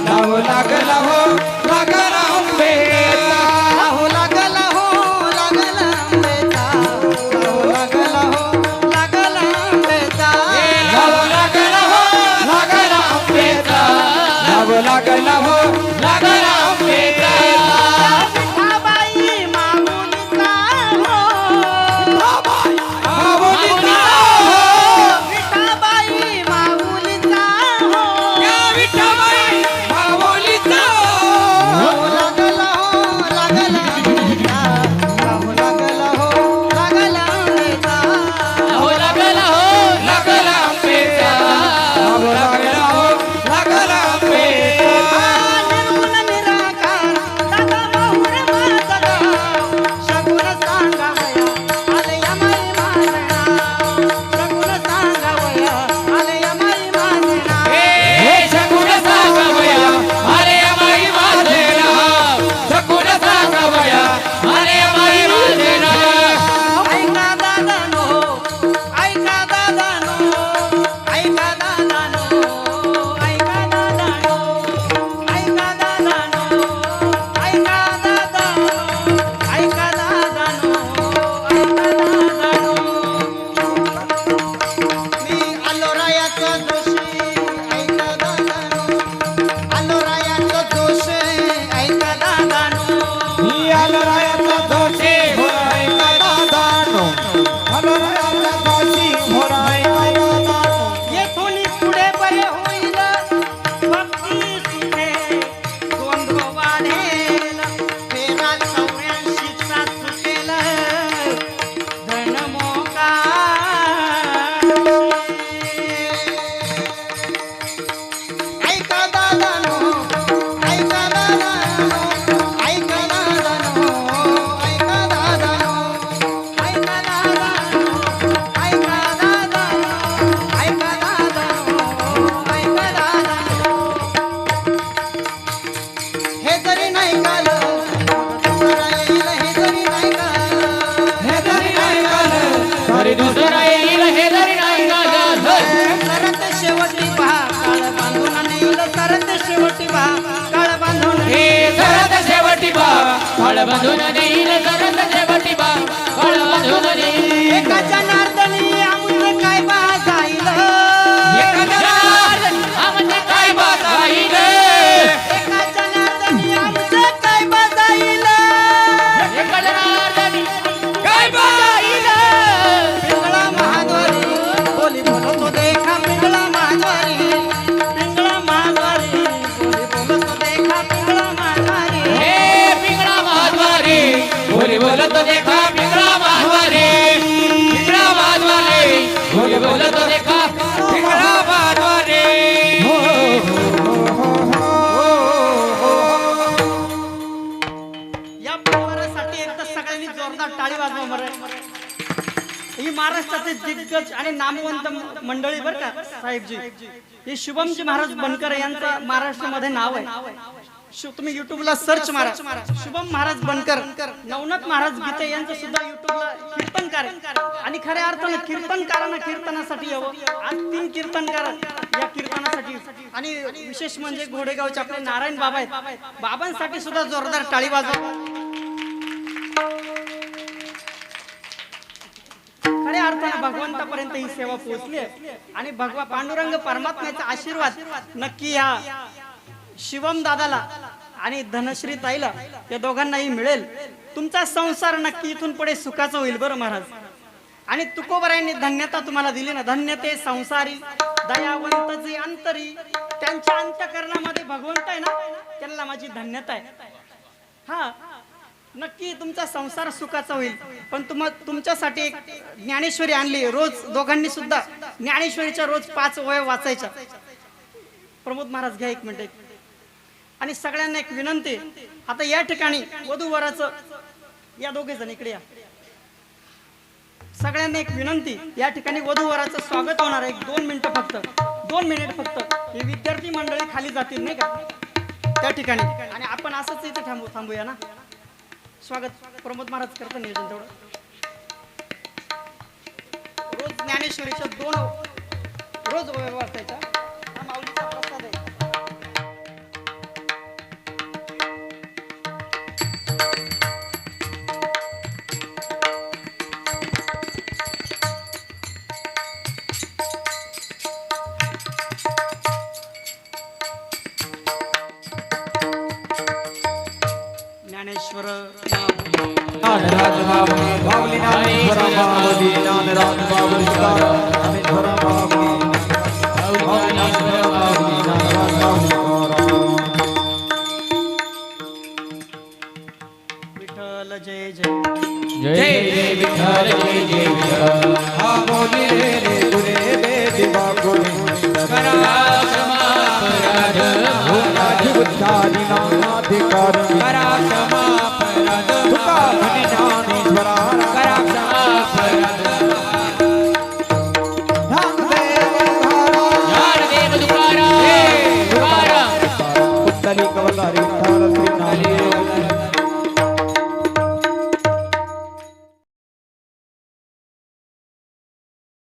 लाहो लागला हो लागला अंबेचा, लाहो लागला हो लागला अंबेचा, लाहो लागला हो लागला अंबेचा, लाहो लागला हो लागला अंबेचा, लाहो लागला हो लागला अंबेचा. विठाबाई माऊलीचा हो, माऊलीचा हो, विठाबाई माऊलीचा हो, या विठ्ठलबाई माऊलीचा हो. लाहो लागला हो लागला अंबेचा, लाहो लागला हो लागला अंबेचा, लाहो लागला हो लागला अंबेचा, लाहो लागला हो लागला अंबेचा. निर्गुण निराकार दादा माहुर माझा गाव, शगुन सांगावया आले यमाई माझे नाव, शगुन सांगावया आले यमाई माझे नाव. हे शकुन सांगावया अरे माई माझे नाव, शकुन सांगावया अरे माई माझे नाव. ऐका दादानो, ऐका दादानो, ऐका दादानो, ऐका दादानो, ऐका दादानो, ऐका दादानो, ऐका दादानो, ऐका दादानो. मी आलो रायाचं दोषी, ऐका दादानो, आलो रायाचं दोषी, ऐका दादानो. ही आलो रायाचा दोषी होय का दादानो, आलो रायाचा दोषी होय का दादानो. येथून पुढे बरे होईल भक्ती सुखे द्वंद्व वाढेल, फेरा 84चा सुटेल धन मोका. ऐका दादानो, ऐका दादानो, ऐका दादानो, ऐका दादानो, ऐका दादानो, ऐका दादानो, ऐका दादानो, ऐका दादानो. हे जरी नाही गालं दुसरा येईल, हे जरी नाही गालं, हे जरी नाही गालं तरी दुसरा येईल, हे जरी नाही गालं. सरत शेवटी पहा काळ बांधून नेईल, सरत शेवटी पहा काळ बांधून हे सरत शेवटी बा फळ बांधून देईल, सरत शेवटी बा फळ बांधून देईल. एका जनार्दनी आमुचे काय बा जाईल, एका जनार्दनी आमचे काय बात राहील, एका जनार्दनी आमुचे काय बा जाईल, एका जनार्दनी काय बात राहील. पिंगळा महाराष्ट्राचे दिग्गज आणि नामवंत मंडळी बरं का साहेबजी, हे शुभमजी महाराज बनकर यांचं महाराष्ट्रामध्ये नाव आहे. तुम्ही युट्यूबला सर्च मारा, शुभम महाराज बनकर. नवनाथ महाराज गीते यांचं सुद्धा युट्यूबला कीर्तनकार आहे. आणि खऱ्या अर्थानं कीर्तनकारांना कीर्तनासाठी यावं. आज 3 कीर्तनकार या कीर्तनासाठी. आणि विशेष म्हणजे घोडेगावचे आपले नारायण बाबा आहेत, बाबांसाठी सुद्धा जोरदार टाळी वाजवा. खऱ्या अर्थानं भगवंतापर्यंत ही सेवा पोहोचली आहे. आणि भगवा पांडुरंग परमात्म्याचा आशीर्वाद नक्की या शिवम दादाला आणि धनश्री ताईला या दोघांनाही मिळेल. तुमचा संसार नक्की इथून पुढे सुखाचा होईल बरं महाराज. आणि तुकोबरायांनी धन्यता तुम्हाला दिली ना, धन्य ते संसारी दयावंत जे अंतरी, त्यांच्या अंतकरणामध्ये भगवंत आहे ना, त्यांना माझी धन्यता आहे. हा नक्की तुमचा संसार सुखाचा होईल. पण तुमच्यासाठी एक ज्ञानेश्वरी आणली. रोज दोघांनी सुद्धा ज्ञानेश्वरीच्या रोज 5 ओव्या वाचायच्या. प्रमोद महाराज घ्या 1 मिनिट. आणि सगळ्यांना एक विनंती, आता या ठिकाणी वधूवराचं, या दोघे जण इकडे या. सगळ्यांना एक विनंती, या ठिकाणी वधूवराचं स्वागत होणार आहे. 2 मिनिटं फक्त, 2 मिनिट फक्त. हे विद्यार्थी मंडळी खाली जातील नाही का त्या ठिकाणी, आणि आपण असंच इथे थांबूया ना. स्वागत प्रमोद महाराज करता नियोजन तेवढं. रोज ज्ञानेश्वरीच्या 2 रोज ओव्या वाचायच्या. हा माऊलीचा प्रसाद आहे. ज्ञानेश्वर नादराज बाबुली बाबुली नामेश्वर बाबुली नादराज बाबुली नामेश्वर बाबुली बाबुली नामेश्वर